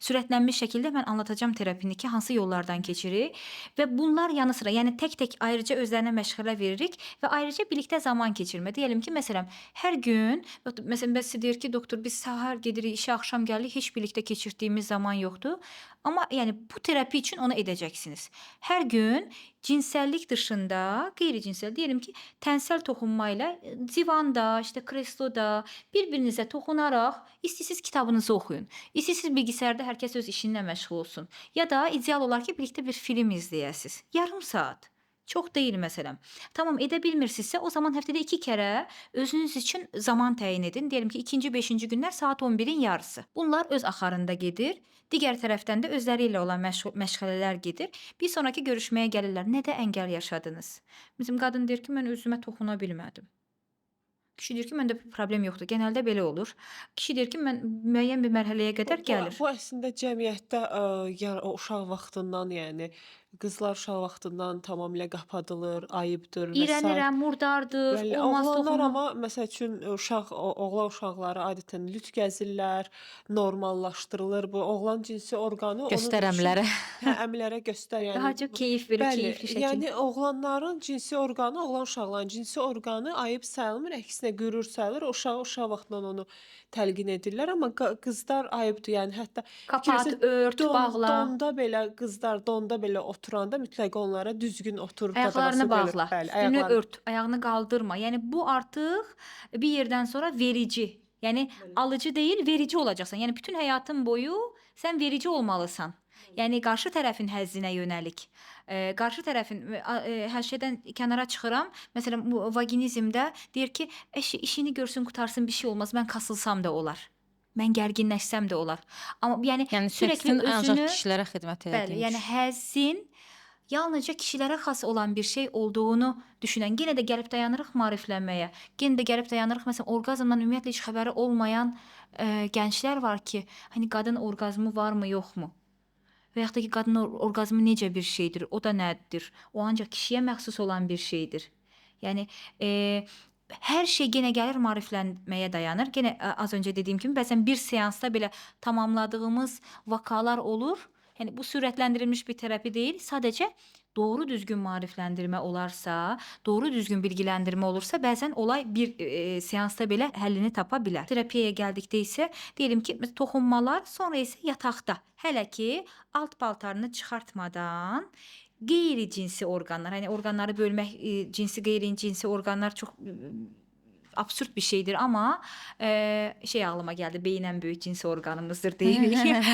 sürətlənmiş şəkildə mən anlatacağım terapini ki, hansı yollardan keçirik və bunlar yanı sıra, yəni tək-tək ayrıca özlərinə məşğələ veririk və ayrıca birlikdə zaman keçirmə. Deyəlim ki, məsələn, hər gün, məsələn, bəs deyir ki, doktor, biz səhər gedirik, işə axşam gəlirik, heç birlikdə keçirdiyimiz zaman yoxdur. Amma yəni bu terapi üçün onu edəcəksiniz. Hər gün cinsəllik dışında, qeyri-cinsel diyelim ki, tənsel toxunma ilə divanda, işte kresloda bir-birinizə toxunaraq istəyirsiniz kitabınızı oxuyun. İstəyirsiniz bilgisayarda hər kəs öz işinlə məşğul olsun. Ya da ideal olar ki, birlikdə bir film izləyəsiniz. Yarım saat. Çox deyil məsələn. Tamam edə bilmirsinizsə, o zaman həftədə 2 kərə özünüz üçün zaman təyin edin. Diyelim ki, ikinci, 5-ci günlər saat 11-in yarısı. Bunlar öz axarında gedir. Digər tərəfdən də özləri ilə olan məşğələlər gedir. Bir sonraki görüşməyə gəlirlər. Nədə əngəl yaşadınız? Bizim qadın deyir ki, mən özümə toxuna bilmədim. Kişi deyir ki, məndə bir problem yoxdur. Genəldə belə olur. Kişi deyir ki, mən müəyyən bir mərhələyə qədər gəlir. Bu əslində cəmiyyətdə yəni o uşaq vaxtından, yəni qızlar uşaq vaxtından tamamilə qapadılır, ayıbdır və s. İrənirəm, murdardır, Bəli, olmaz oğlanlar toxunma. amma məsəl üçün oğlan uşaqları adətən lüt gəzirlər, normallaşdırılır. Bu oğlan cinsi orqanı onun üçün Göstərəmləri. əmilərə göstər, Daha yəni çox keyif verir, bəli, keyifli şəkil. yəni oğlanların cinsi orqanı, oğlan uşaqların cinsi orqanı ayıb sayılmır, əksinə qürur sayılır. Uşaq vaxtından onu təlqin edirlər, amma qızlar ayıbdır. Yəni hətta Kapat, fikirləşsən, ört, bağla. donda belə qızlar donda belə oturanda mütləq onlara düzgün otur Ayaqlarını qadağası qoyulur. bağla, Bəli, üstünü ayaqlarını. ört, ayağını qaldırma. Yəni bu artıq bir yerdən sonra verici. Yəni alıcı deyil, verici olacaqsan. Yəni bütün həyatın boyu sən verici olmalısan. Yəni qarşı tərəfin həzzinə yönəlik. Qarşı tərəfin hər şeydən kənara çıxıram. Məsələn, bu vaginizmdə deyir ki, işini görsün, qutarsın, bir şey olmaz. Mən kasılsam da olar. Mən gərginləşsəm də olar. Amma yəni Yəni sürekli seksin ancaq özünü kişilərə xidmət bəli, edilmiş. yəni həzzin yalnızca kişilərə xas olan bir şey olduğunu düşünən, yenə də gəlib dayanırıq maariflənməyə. Yenə də gəlib dayanırıq məsələn orqazmdan ümumiyyətlə heç xəbəri olmayan gənclər var ki, hani qadın orqazmı varmı, yoxmu? Və yaxud da ki, qadın orqazmı necə bir şeydir, o da nədir? O ancaq kişiyə məxsus olan bir şeydir. Yəni hər şey yenə gəlir maariflənməyə dayanır. Yenə az öncə dediyim kimi bəzən bir seansda belə tamamladığımız vakalar olur. Yəni bu sürətləndirilmiş bir terapi deyil, sadəcə doğru düzgün maarifləndirmə olarsa, doğru düzgün bilgiləndirmə olursa, bəzən olay bir seansda belə həllini tapa bilər. Terapiyaya gəldikdə isə deyəlim ki, toxunmalar, sonra isə yataqda. Hələ ki, alt paltarını çıxartmadan qeyri-cinsi orqanlar, hani orqanları bölmək, cinsi, qeyri-cinsi orqanlar çox absurd bir şeydir, amma şey ağlıma gəldi, beyin ən böyük cinsi orqanımızdır deyirik.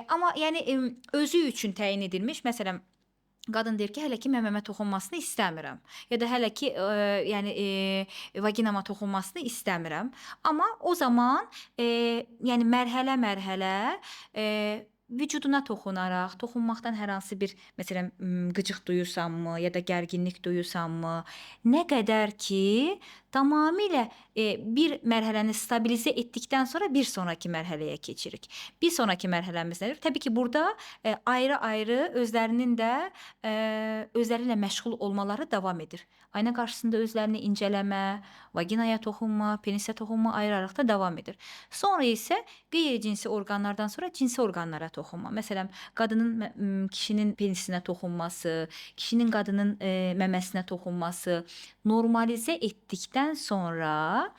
Amma yəni özü üçün təyin edilmiş, məsələn, qadın deyir ki, hələ ki məməmə toxunmasını istəmirəm. Ya da hələ ki yəni vaginama toxunmasını istəmirəm. Amma o zaman yəni mərhələ-mərhələ vücuduna toxunaraq, toxunmaqdan hər hansı bir, məsələn, qıcıq duyursanmı, ya da gərginlik duyursanmı, nə qədər ki, tamamilə bir mərhələni stabilizə etdikdən sonra bir sonraki mərhələyə keçirik. Bir sonraki mərhələmiz nədir? Təbii ki, burada ayrı-ayrı özlərinin də özləri ilə məşğul olmaları davam edir. Ayna qarşısında özlərini incələmə, vaginaya toxunma, penisə toxunma ayrı-ayrılıqda davam edir. Sonra isə qeyri-cinsi orqanlardan sonra cinsi orqanlara toxunma. Məsələn, qadının kişinin penisinə toxunması, kişinin qadının məməsinə toxunması normalizə etdikdən sonra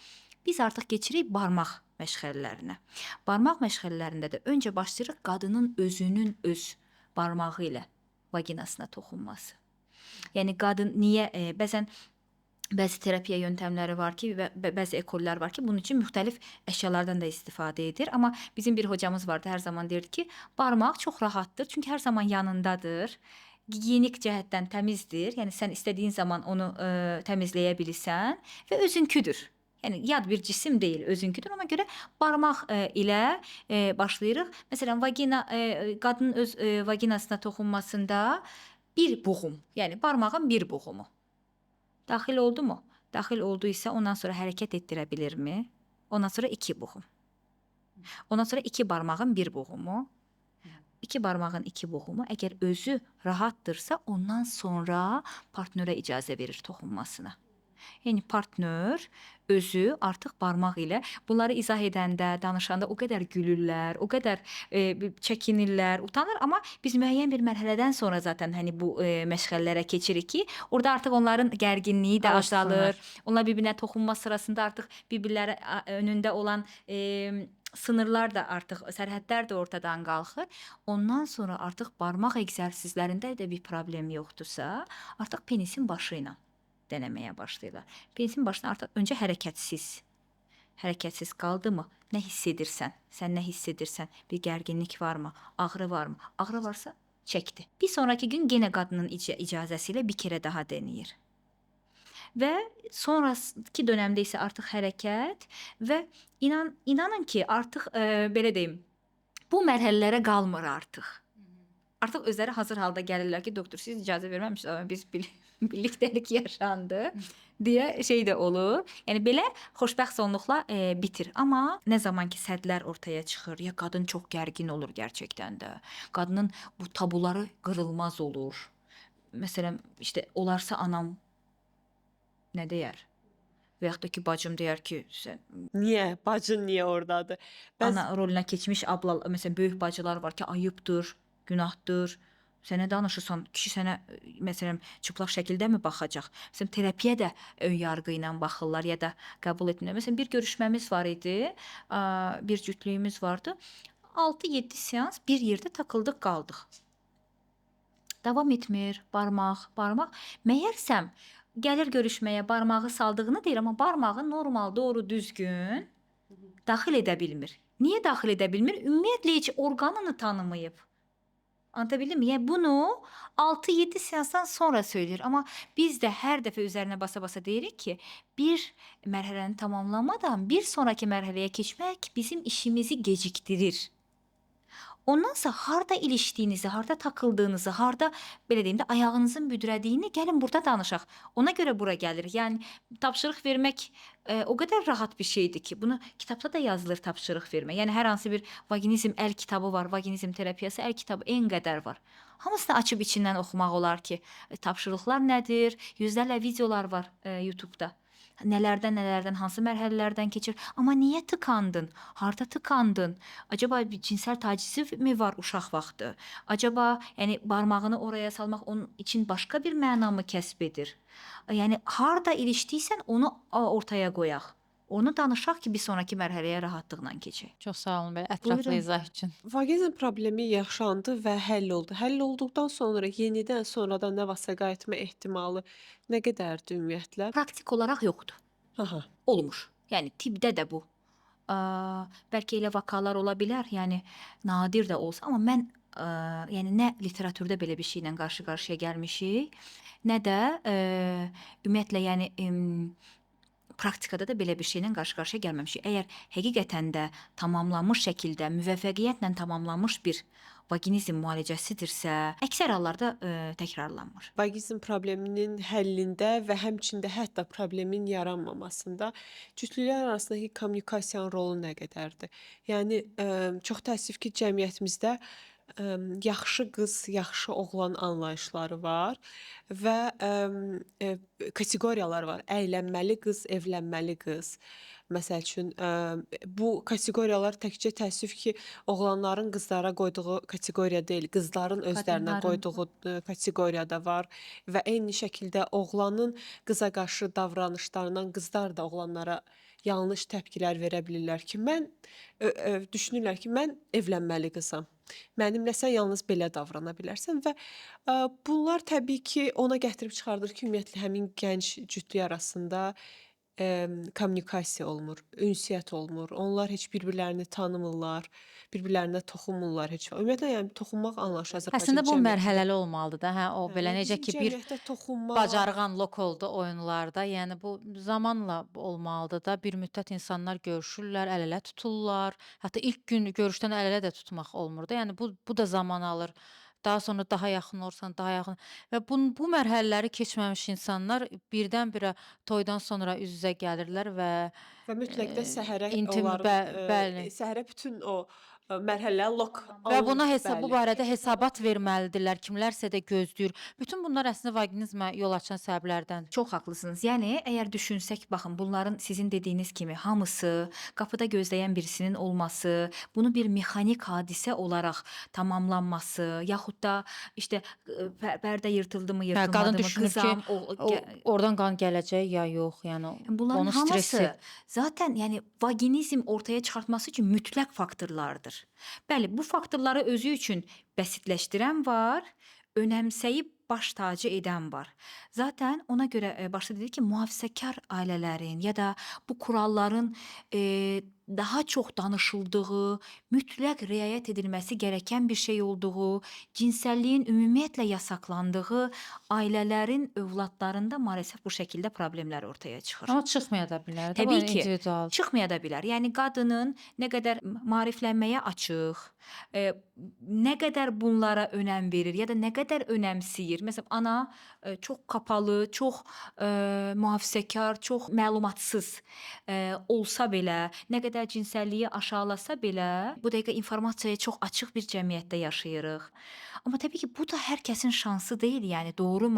biz artıq keçirik barmaq məşğələlərinə. Barmaq məşğələlərində də öncə başlayırıq qadının özünün öz barmağı ilə vaginasına toxunması. Yəni qadın niyə bəzi terapiya yöntəmləri var ki, və bəzi ekollar var ki, bunun üçün müxtəlif əşyalardan da istifadə edir. Amma bizim bir hocamız vardı, hər zaman deyirdi ki, barmaq çox rahatdır, çünki hər zaman yanındadır. Gigiyenik cəhətdən təmizdir. Yəni sən istədiyin zaman onu təmizləyə bilirsən və özünküdür. Yəni yad bir cisim deyil, özünküdür. Ona görə barmaq ilə başlayırıq. Məsələn, qadının öz vaginasına toxunmasında bir buğum, yəni barmağın bir buğumu daxil oldu mu? Daxil olduysa ondan sonra hərəkət etdirə bilirmi? Ondan sonra 2 buğum. Ondan sonra 2 barmağın bir buğumu. 2 barmağın 2 buğumu. Əgər özü rahatdırsa ondan sonra partnörə icazə verir toxunmasına. Yəni partnör özü artıq barmaq ilə bunları izah edəndə, danışanda o qədər gülürlər, o qədər çəkinirlər, utanır, amma biz müəyyən bir mərhələdən sonra zaten hani bu məşğələlərə keçirik ki, orada artıq onların gərginliyi də azalır. Onlar bir-birinə toxunma sırasında artıq bir-birləri önündə olan sınırlar da artıq, sərhədlər də ortadan qalxır. Ondan sonra artıq barmaq egzərsizlərində də bir problem yoxdursa, artıq penisin başı ilə denəməyə başlayırlar. Penisin başına artıq öncə hərəkətsiz qaldımı? Nə hiss edirsən? Sən nə hiss edirsən? Bir gərginlik varmı? Ağrı varmı? Ağrı varsa çəkdi. Bir sonraki gün yenə qadının icazəsi ilə bir kərə daha denəyir. Və sonraki dönəmdə isə artıq hərəkət və inanın ki, artıq belə deyim, bu mərhələlərə qalmır artıq. Artıq özləri hazır halda gəlirlər ki, doktor siz icazə verməmisiniz, amma biz birlikdəlik yaşandı deyə şey də olur. Yəni belə xoşbəxt sonluqla bitir. Amma nə zaman ki sədlər ortaya çıxır, ya qadın çox gərgin olur gerçəkdən də. Qadının bu tabuları qırılmaz olur. Məsələn, işte olarsa anam nə deyər? Və yaxud da ki, bacım deyər ki, sən Niyə? Bacın niyə ordadır? ana roluna keçmiş abla, məsələn, böyük bacılar var ki, ayıbdır, günahdır. Sənə danışırsan, kişi sənə məsələn çıplaq şəkildə mi baxacaq? Məsələn, terapiyə də ön yarğı ilə baxırlar ya da qəbul etmirlər. Məsələn, bir görüşməmiz var idi, bir cütlüyümüz vardı. 6-7 seans bir yerdə takıldıq, qaldıq. Davam etmir, barmaq. Məyərsəm gəlir görüşməyə, barmağı saldığını deyir, amma barmağı normal, doğru, düzgün daxil edə bilmir. Niyə daxil edə bilmir? Ümumiyyətlə heç orqanını tanımayıb. Anlatabildim mi? Yəni bunu 6-7 seansdan sonra söyləyir. Amma biz də hər dəfə üzərinə basa-basa deyirik ki, bir mərhələni tamamlamadan bir sonraki mərhələyə keçmək bizim işimizi gecikdirir. Ondansa harda ilişdiyinizi, harda takıldığınızı, harda belə deyim də ayağınızın büdrədiyini gəlin burada danışaq. Ona görə bura gəlirik. Yəni tapşırıq vermək o qədər rahat bir şeydir ki, bunu kitabda da yazılır tapşırıq vermək. Yəni hər hansı bir vaginizm əl kitabı var, vaginizm terapiyası əl kitabı en qədər var. Hamısını açıb içindən oxumaq olar ki, tapşırıqlar nədir? Yüzlərlə videolar var YouTube'da. Nələrdən, hansı mərhələlərdən keçir. Amma niyə tıkandın? Harda tıkandın? Acaba bir cinsel tacizi mi var uşaq vaxtı? Acaba yəni barmağını oraya salmaq onun için başqa bir məna mı kəsb edir? Yəni harda ilişdiysən onu ortaya qoyaq. Onu danışaq ki, bir sonraki mərhələyə rahatlıqla keçək. Çox sağ olun belə ətraflı Buyurun. izah üçün. Vaqinizm problemi yaşandı və həll oldu. Həll olduqdan sonra yenidən sonradan nə vaxtsa qayıtma ehtimalı nə qədərdir ümumiyyətlə? Praktik olaraq yoxdur. Aha. Olmur. Yəni tibbdə də bu. Bəlkə elə vakalar ola bilər, yəni nadir də olsa, amma mən yəni nə literatürdə belə bir şeylə qarşı-qarşıya gəlmişik, nə də ümumiyyətlə yəni praktikada da belə bir şeylə qarşı-qarşıya gəlməmişik. Əgər həqiqətən də tamamlanmış şəkildə, müvəffəqiyyətlə tamamlanmış bir vaginizm müalicəsidirsə, əksər hallarda təkrarlanmır. Vaqinizm probleminin həllində və həmçində hətta problemin yaranmamasında cütlüklər arasındakı kommunikasiyanın rolu nə qədərdir? Yəni çox təəssüf ki, cəmiyyətimizdə yaxşı qız, yaxşı oğlan anlayışları var və kateqoriyalar var. Əylənməli qız, evlənməli qız. Məsəl üçün bu kateqoriyalar təkcə təəssüf ki, oğlanların qızlara qoyduğu kateqoriya deyil, qızların özlərinə Qadınların. qoyduğu kateqoriya da var və eyni şəkildə oğlanın qıza qarşı davranışlarından qızlar da oğlanlara yanlış təpkilər verə bilirlər ki, düşünürlər ki, mən evlənməli qızam. Mənimlə sən yalnız belə davrana bilərsən və bunlar təbii ki, ona gətirib çıxardır ki, ümumiyyətlə həmin gənc cütlük arasında kommunikasiya olmur, ünsiyyət olmur. Onlar heç bir-birlərini tanımırlar, bir-birlərinə toxunmurlar heç. Ümumiyyətlə yəni toxunmaq anlayışı Azərbaycan Əslində bu cəmiyyətində- mərhələli olmalıdır da, hə, o Hə, belə yəni necə bizim ki bir cəmiyyətdə toxunmaq, bacarıqan lok oldu oyunlarda. Yəni bu zamanla olmalıdır da. Bir müddət insanlar görüşürlər, əl-ələ tuturlar. Hətta ilk gün görüşdən əl-ələ də tutmaq olmur da. Yəni bu da zaman alır. Daha sonra daha yaxın olursan, daha yaxın. Və bu mərhələləri keçməmiş insanlar birdən-birə toydan sonra üz-üzə gəlirlər və və mütləq də səhərə intim onların bəli. səhərə bütün o mərhələlər lok Və alınır. buna bu Bəli. barədə hesabat verməlidirlər, kimlərsə də gözləyir. Bütün bunlar əslində vaqinizmə yol açan səbəblərdən. Çox haqlısınız. Yəni əgər düşünsək, baxın, bunların sizin dediyiniz kimi hamısı qapıda gözləyən birisinin olması, bunu bir mexanik hadisə olaraq tamamlanması, yaxud da işte pərdə yırtıldı mı, Hə, yırtılmadı qadın mı, düşünür ki, qızam, oradan qan gələcək ya yox, yəni bunların onun stresi. hamısı zaten yəni vaginizm ortaya çıxartması üçün mütləq faktorlardır. Bəli, bu faktorları özü üçün bəsitləşdirən var, önəmsəyib baş tacı edən var. Zaten ona görə başda dedik ki, mühafizəkar ailələrin ya da bu kuralların daha çox danışıldığı, mütləq riayət edilməsi gərəkən bir şey olduğu, cinsəlliyin ümumiyyətlə yasaqlandığı ailələrin övladlarında maalesef bu şəkildə problemlər ortaya çıxır. Amma çıxmaya da bilər. də, bu Təbii ki, individual. çıxmaya da bilər. Yəni qadının nə qədər maariflənməyə açıq, nə qədər bunlara önəm verir ya da nə qədər önəmsəyir. Məsələn, ana çox kapalı, çox mühafizəkar, çox məlumatsız olsa belə, nə qədər cinsəlliyi aşağılasa belə, bu dəqiqə informasiyaya çox açıq bir cəmiyyətdə yaşayırıq. Amma təbii ki, bu da hər kəsin şansı deyil. Yəni doğru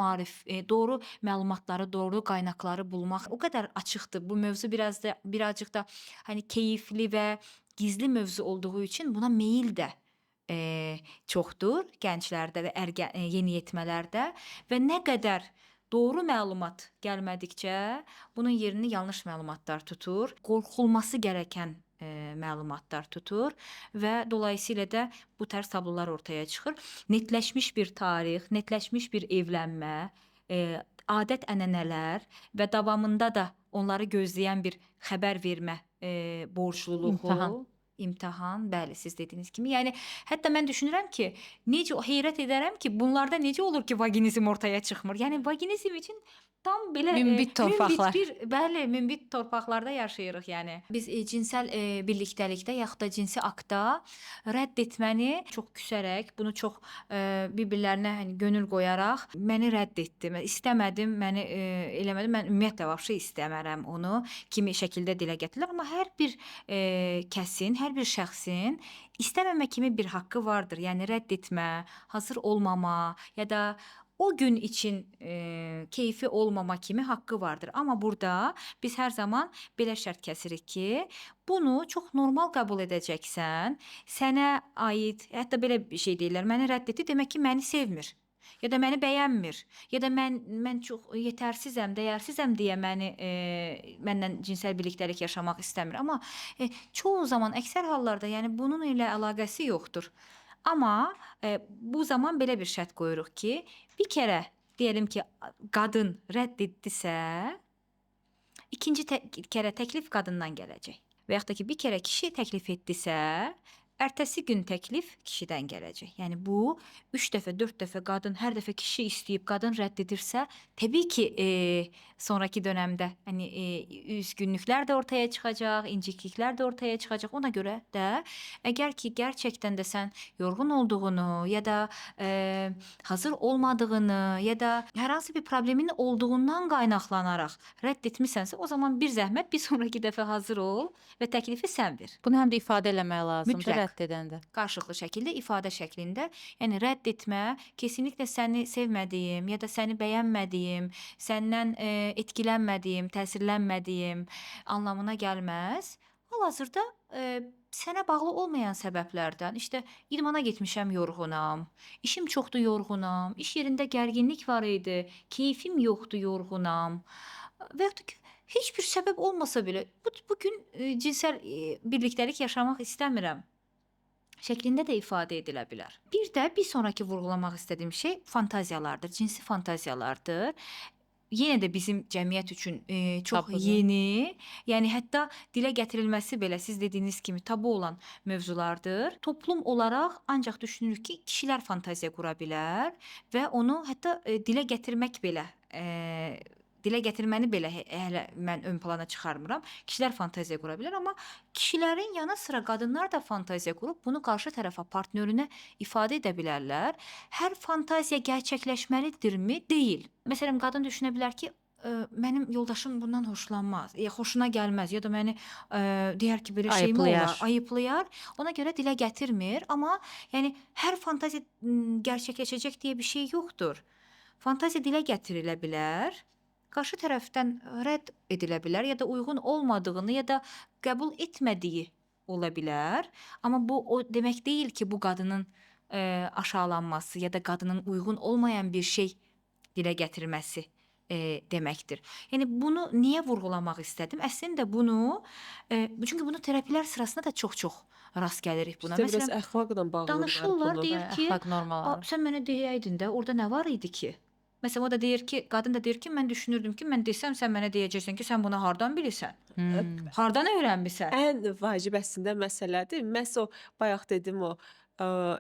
doğru məlumatları, doğru qaynaqları bulmaq o qədər açıqdır. Bu mövzu birazcık da hani keyifli və gizli mövzu olduğu üçün buna meyil də çoxdur gənclərdə və yeniyetmələrdə və nə qədər doğru məlumat gəlmədikcə bunun yerini yanlış məlumatlar tutur, qorxulması gərəkən məlumatlar tutur və dolayısıyla da bu tərz tablolar ortaya çıxır. Netləşmiş bir tarix, netləşmiş bir evlənmə, adət-ənənələr və davamında da onları gözləyən bir xəbər vermə borcluluğu, imtahan, bəli, siz dediyiniz kimi. Yəni hətta mən düşünürəm ki, necə heyrət edərəm ki, bunlarda necə olur ki, vaginizm ortaya çıxmır? Yəni vaginizm üçün tam belə Münbit torpaqlar. bəli, münbit torpaqlarda yaşayırıq, yəni. Biz cinsəl birlikdəlikdə yaxud da cinsi aktda rədd etməni çox küsərək, bunu çox bir-birlərinə hani gönül qoyaraq məni rədd etdi, mən istəmədim, məni eləmədi, mən ümumiyyətlə vəbşə istəmərəm onu kimi şəkildə dilə gətirirlər. Amma hər bir kəsin, hər bir şəxsin istəməmə kimi bir haqqı vardır. Yəni rədd etmə, hazır olmama ya da o gün için keyfi olmama kimi haqqı vardır. Amma burada biz hər zaman belə şərt kəsirik ki, bunu çox normal qəbul edəcəksən, sənə aid, hətta belə bir şey deyirlər, məni rədd etdi, demək ki, məni sevmir. Ya da məni bəyənmir. Ya da mən çox yetərsizəm, dəyərsizəm deyə məndən cinsəl birlikdəlik yaşamaq istəmir. Amma çoğu zaman, əksər hallarda, yəni bunun ilə əlaqəsi yoxdur. Amma bu zaman belə bir şərt qoyuruq ki, bir kərə deyəlim ki, qadın rədd etdisə, ikinci kərə təklif qadından gələcək. Və yaxud da ki, bir kərə kişi təklif etdisə, ertəsi gün təklif kişidən gələcək. Yəni bu 3 dəfə, 4 dəfə qadın, hər dəfə kişi istəyib qadın rədd edirsə, təbii ki, sonraki dönəmdə hani üzgünlüklər də ortaya çıxacaq, incikliklər də ortaya çıxacaq. Ona görə də əgər ki, gerçəkdən də sən yorğun olduğunu ya da hazır olmadığını ya da hər hansı bir problemin olduğundan qaynaqlanaraq rədd etmisənsə, o zaman bir zəhmət bir sonraki dəfə hazır ol və təklifi sən ver. Bunu həm də ifadə eləmək lazımdır Mütləq. rədd edəndə. Qarşılıqlı şəkildə, ifadə şəklində, yəni rədd etmə, kesinliklə səni sevmədiyim ya da səni bəyənmədiyim, səndən etkilənmədiyim, təsirlənmədiyim anlamına gəlməz. Hal-hazırda sənə bağlı olmayan səbəblərdən, işte idmana getmişəm, yorğunam, işim çoxdur, yorğunam, iş yerində gərginlik var idi, keyfim yoxdur, yorğunam və yaxud da ki, heç bir səbəb olmasa belə, bugün cinsəl birlikdəlik yaşamaq istəmirəm şəklində də ifadə edilə bilər. Bir də bir sonraki vurğulamaq istədiyim şey fantaziyalardır, cinsi fantaziyalardır. Yenə də bizim cəmiyyət üçün çox Tabudur. yeni, yəni hətta dilə gətirilməsi belə siz dediyiniz kimi tabu olan mövzulardır. Toplum olaraq ancaq düşünürük ki, kişilər fantaziya qura bilər və onu hətta dilə gətirmək belə dilə gətirməni belə hələ mən ön plana çıxarmıram. Kişilər fantaziya qura bilər, amma kişilərin yanı sıra qadınlar da fantaziya qurub bunu qarşı tərəfə, partnörünə ifadə edə bilərlər. Hər fantaziya gerçəkləşməlidirmi? Deyil. Məsələn, qadın düşünə bilər ki, mənim yoldaşım bundan xoşlanmaz, ya xoşuna gəlməz ya da məni deyər ki, belə şeymi Ayıplayar. olar, ayıplayar. Ona görə dilə gətirmir. Amma yəni hər fantaziya gerçəkləşəcək deyə bir şey yoxdur. Fantaziya dilə gətirilə bilər. Qarşı tərəfdən rədd edilə bilər ya da uyğun olmadığını ya da qəbul etmədiyi ola bilər. Amma bu o demək deyil ki, bu qadının aşağılanması ya da qadının uyğun olmayan bir şey dilə gətirməsi deməkdir. Yəni bunu niyə vurğulamaq istədim? Əslində bunu çünki bunu terapilər sırasında da çox-çox rast gəlirik buna. İşte biraz Məsələn, əxlaqla bağlıdırlar danışırlar, bunu. deyir ki, Əxlaq normaları. sən mənə deyəydin də, orada nə var idi ki? Məsələn, o da deyir ki, qadın da deyir ki, mən düşünürdüm ki, mən desəm sən mənə deyəcəksən ki, sən bunu hardan bilirsən? Hardan öyrənmisən? Ən vacib əslində məsələdir. Məhz o bayaq dedim o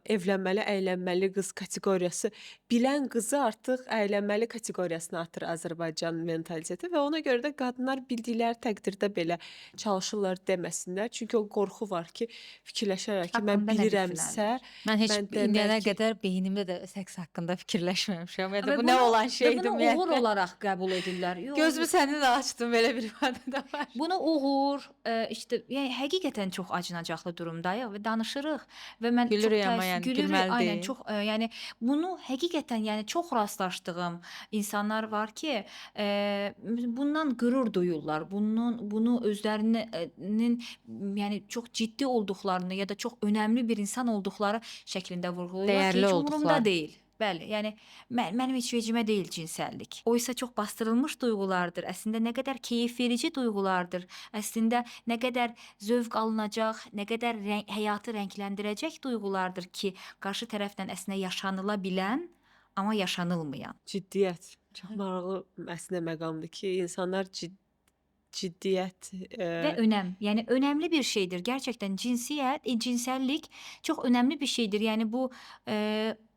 evlənməli, əylənməli qız kateqoriyası bilən qızı artıq əylənməli kateqoriyasına atır Azərbaycan mentaliteti və ona görə də qadınlar bildikləri təqdirdə belə çalışırlar deməsinlər. Çünki o qorxu var ki, fikirləşərlər ki, mən Haqqında nə bilirəmsə, Mən heç mən indiyənə demək ki, qədər beynimdə də seks haqqında fikirləşməmişəm. Ya da Və bu nə bunu- olan və şeydir bunu ümumiyyətlə. uğur olaraq qəbul edirlər. Yox, Gözümü sənin də açdım, belə bir ifadə də var. Bunu uğur, işte yəni həqiqətən çox acınacaqlı durumdayıq və danışırıq və mən Gülürük çox amma yəni gülürük, gülməli aynen deyil. çox yəni bunu həqiqətən yəni çox rastlaşdığım insanlar var ki, bundan qürur duyurlar. Bunu özlərinin yəni çox ciddi olduqlarını ya da çox önəmli bir insan olduqları şəklində vurğulayırlar ki, Dəyərli heç umurumda olduqlar. deyil. Bəli, yəni mənim heç vecimə deyil cinsəllik. O isə çox bastırılmış duyğulardır. Əslində nə qədər keyif verici duyğulardır. Əslində nə qədər zövq alınacaq, nə qədər həyatı rəngləndirəcək duyğulardır ki, qarşı tərəfdən əslində yaşanıla bilən, amma yaşanılmayan. ciddiyyət. Çox maraqlı əslində məqamdır ki, insanlar ciddiyyət Və önəm, yəni önəmli bir şeydir. Gerçəkdən cinsəllik çox önəmli bir şeydir. Yəni bu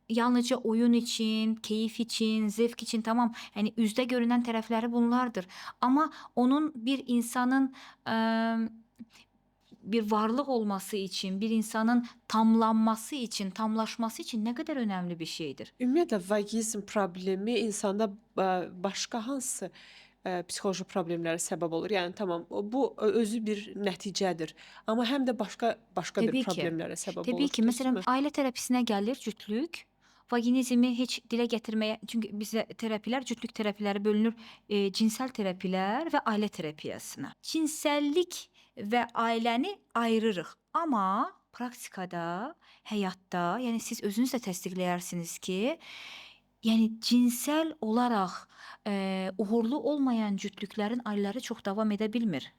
yalnızca oyun için, keyif için, zevk için tamam. Yəni üzdə görünən tərəfləri bunlardır. Amma onun bir insanın bir varlıq olması için, bir insanın tamlanması için, tamlaşması için nə qədər önəmli bir şeydir. Ümumiyyətlə vagizm problemi insanda başqa hansı psixoloji problemlərə səbəb olur? Yəni tamam, bu özü bir nəticədir, amma həm də başqa Təbii bir ki. problemlərə səbəb Təbii olur. ki, məsələn, Düzdürmü? ailə terapisinə gəlir cütlük. Vaginizmi heç dilə gətirməyə, çünki bizdə terapilər, cütlük terapiləri bölünür cinsəl terapilər və ailə terapiyasına. Cinsəllik və ailəni ayırırıq. Amma praktikada, həyatda, yəni siz özünüz də təsdiqləyirsiniz ki, yəni cinsəl olaraq uğurlu olmayan cütlüklərin ailələri çox davam edə bilmir.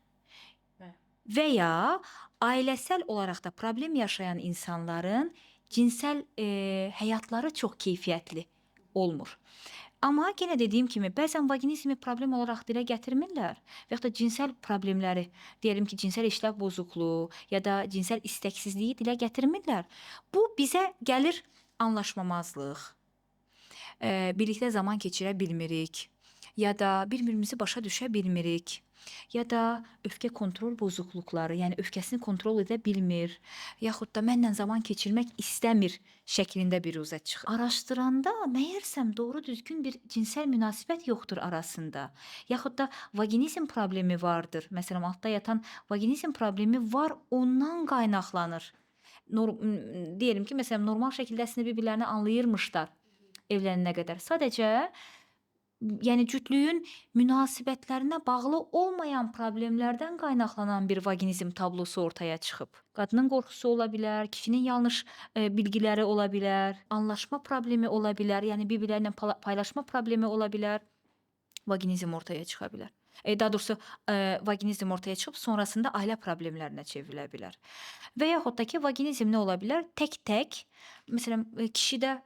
Və ya ailəsəl olaraq da problem yaşayan insanların cinsəl həyatları çox keyfiyyətli olmur. Amma yenə dediyim kimi bəzən vaginizmi problem olaraq dilə gətirmirlər və ya da cinsəl problemləri, deyəlim ki, cinsəl işləv pozukluğu ya da cinsəl istəksizliyi dilə gətirmirlər. Bu bizə gəlir anlaşmamazlıq, birlikdə zaman keçirə bilmirik ya da bir-birimizi başa düşə bilmirik. Ya da öfkə kontrol bozukluqları, yəni öfkəsini kontrol edə bilmir, yaxud da mənlə zaman keçirmək istəmir şəklində bir üzə çıxır. Araşdıranda məyərsəm doğru düzgün bir cinsəl münasibət yoxdur arasında. Yaxud da vaginizm problemi vardır. Məsələn, altda yatan vaginizm problemi var, ondan qaynaqlanır. Deyəlim ki, məsələn, normal şəkildə əslində bir-birlərini anlayırmışlar evlənənə qədər. Sadəcə yəni cütlüyün münasibətlərinə bağlı olmayan problemlərdən qaynaqlanan bir vaginizm tablosu ortaya çıxıb. Qadının qorxusu ola bilər, kişinin yanlış bilgiləri ola bilər, anlaşma problemi ola bilər, yəni bir-birlərlə paylaşma problemi ola bilər. Vaginizm ortaya çıxa bilər. Daha doğrusu vaginizm ortaya çıxıb sonrasında ailə problemlərinə çevrilə bilər. Və yaxud da ki, vaginizm nə ola bilər? Tək-tək, məsələn, kişidə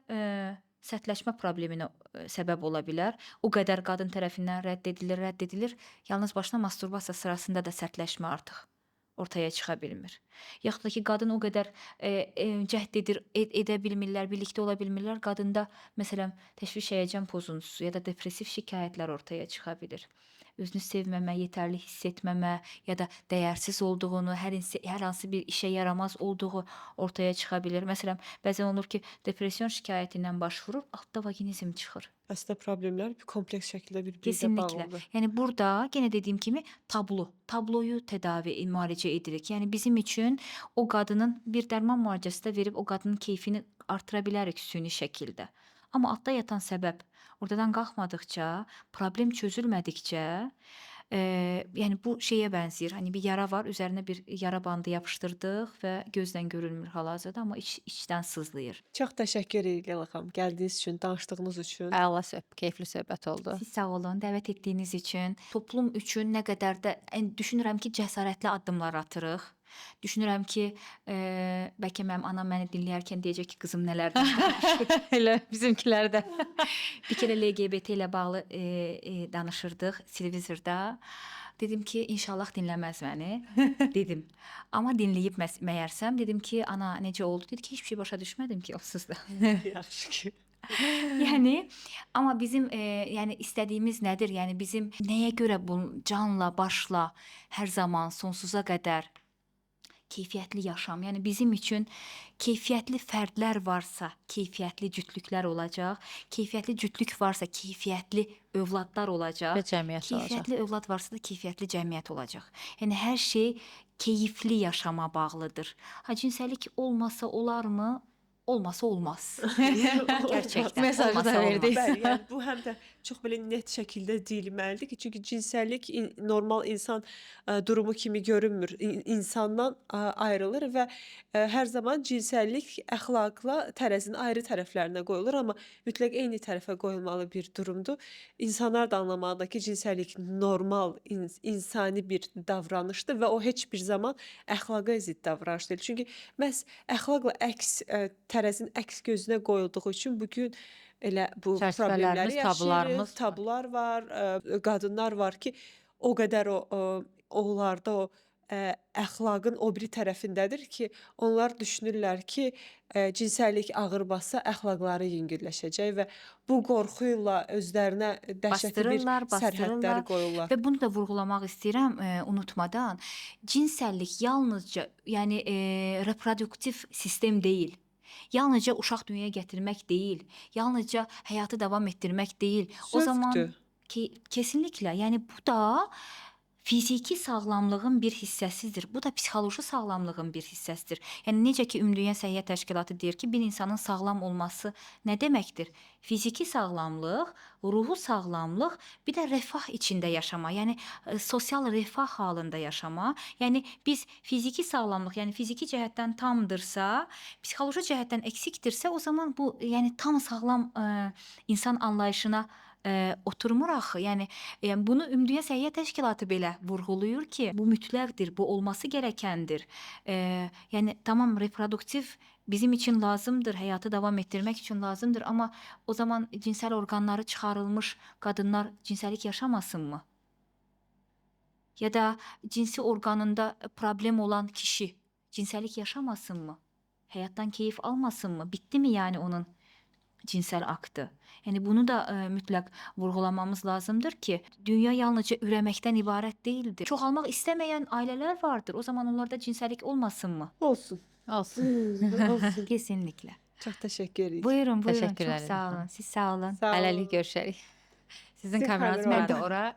sərtləşmə probleminə səbəb ola bilər. O qədər qadın tərəfindən rədd edilir. Yalnız başına masturbasiya sırasında da sərtləşmə artıq ortaya çıxa bilmir. Yaxud da ki, qadın o qədər cəhd edə bilmirlər, birlikdə ola bilmirlər. Qadında məsələn təşviş həyəcan pozuntusu ya da depressiv şikayətlər ortaya çıxa bilir. özünü sevməmə, yetərli hiss etməmə ya da dəyərsiz olduğunu, hər hansı bir işə yaramaz olduğu ortaya çıxa bilər. Məsələn, bəzən olur ki, depression şikayəti ilə başvurur, altda vaginizm çıxır. Əslində problemlər bir kompleks şəkildə bir-birinə Kesinlikle. bağlıdır. Yəni burada gene dediyim kimi tabloyu müalicə edirik. Yəni bizim üçün o qadının bir dərman müalicəsi də verib o qadının keyfini artıra bilərik süni şəkildə. Amma altda yatan səbəb ortadan qalxmadıqca, problem çözülmədikcə, yəni bu şeyə bənzəyir. Hani bir yara var, üzərinə bir yara bandı yapışdırdıq və gözdən görülmür hal-hazırda, amma içdən sızlayır. Çox təşəkkür edirik xanım, gəldiyiniz üçün, danışdığınız üçün. Əla keyifli söhbət oldu. Siz sağ olun, dəvət etdiyiniz üçün. Toplum üçün nə qədər də düşünürəm ki, cəsarətli addımlar atırıq. Düşünürəm ki, bəlkə mənim anam məni dinləyərkən deyəcək ki, qızım nələr danışır. Elə bizimkilər də. Bir kere LGBT ilə bağlı danışırdıq televizorda. Dedim ki, inşallah dinləməz məni. Dedim. Amma dinləyib məyərsəm, dedim ki, ana necə oldu? Dedi ki, hiçbir şey başa düşmədim ki, onsuz da. Yaxşı ki. Yəni amma bizim yəni istədiyimiz nədir? Yəni bizim nəyə görə bu canla, başla hər zaman sonsuza qədər keyfiyyətli yaşam. Yəni bizim üçün keyfiyyətli fərdlər varsa, keyfiyyətli cütlüklər olacaq. Keyfiyyətli cütlük varsa, keyfiyyətli övladlar olacaq. Və cəmiyyət olacaq. Keyfiyyətli övlad varsa da keyfiyyətli cəmiyyət olacaq. Yəni hər şey keyifli yaşama bağlıdır. Ha cinsəllik olmasa olarmı? Olmasa olmaz. Gerçəkdən. Mesajı da olmasa olmaz. verdik. Bəli, yəni bu həm də çox belə net şəkildə deyilməlidir ki, çünki cinsəllik normal insan durumu kimi görünmür. İnsandan ayrılır və hər zaman cinsəllik əxlaqla tərəzinin ayrı tərəflərinə qoyulur, amma mütləq eyni tərəfə qoyulmalı bir durumdur. İnsanlar da anlamalıdır ki, cinsəllik normal, insani bir davranışdır və o heç bir zaman əxlaqa zidd davranış deyil. Çünki məhz əxlaqla tərəzinin əks gözünə qoyulduğu üçün bu gün elə bu Çərçivələrimiz, problemləri yaşayırıq. tabularımız. Tabular var, qadınlar var ki, o qədər onlarda o əxlaqın o biri tərəfindədir ki, onlar düşünürlər ki, cinsəllik ağır bassa əxlaqları yüngülləşəcək və bu qorxuyla özlərinə dəhşətli bir Bastırırlar, sərhədlər bastırırlar. qoyurlar. Və bunu da vurğulamaq istəyirəm, unutmadan. Cinsəllik yalnızca, yəni reproduktiv sistem deyil. Yalnızca uşaq dünyaya gətirmək deyil. Yalnızca həyatı davam etdirmək deyil. O zaman Zövqdür. kesinlikle, yəni bu da fiziki sağlamlığın bir hissəsidir. Bu da psixoloji sağlamlığın bir hissəsidir. Yəni necə ki Ümumdünya Səhiyyə Təşkilatı deyir ki, bir insanın sağlam olması nə deməkdir? Fiziki sağlamlıq, ruhu sağlamlıq, bir də rəfah içində yaşama, yəni sosial rəfah halında yaşama. Yəni biz fiziki sağlamlıq, yəni fiziki cəhətdən tamdırsa, psixoloji cəhətdən eksikdirsə, o zaman bu yəni tam sağlam insan anlayışına oturmur axı. Yəni bunu Ümumdünya Səhiyyə Təşkilatı belə vurğulayır ki, bu mütləqdir, bu olması gərəkəndir. Yəni tamam reproduktiv bizim için lazımdır, həyatı davam etdirmək üçün lazımdır, amma o zaman cinsel orqanları çıxarılmış qadınlar cinsəllik yaşamasın mı? Ya da cinsi orqanında problem olan kişi cinsəllik yaşamasın mı? Həyatdan keyif almasın mı? Bitti mi yani onun cinsel aktı? Yəni bunu da mütləq vurğulamamız lazımdır ki, dünya yalnızca ürəməkdən ibarət deyildir. Çoxalmaq istəməyən ailələr vardır. O zaman onlarda cinsəllik olmasın mı? Olsun. Olsun. Olsun. Kesinlikle. Çox təşəkkür edirik. Buyurun, buyurun. Təşəkkür Çok ederim. sağ olun. Siz sağ olun. Sağ olun. Hələlik görüşərik. Sizin Sizin kameranız kameranız məndə ora.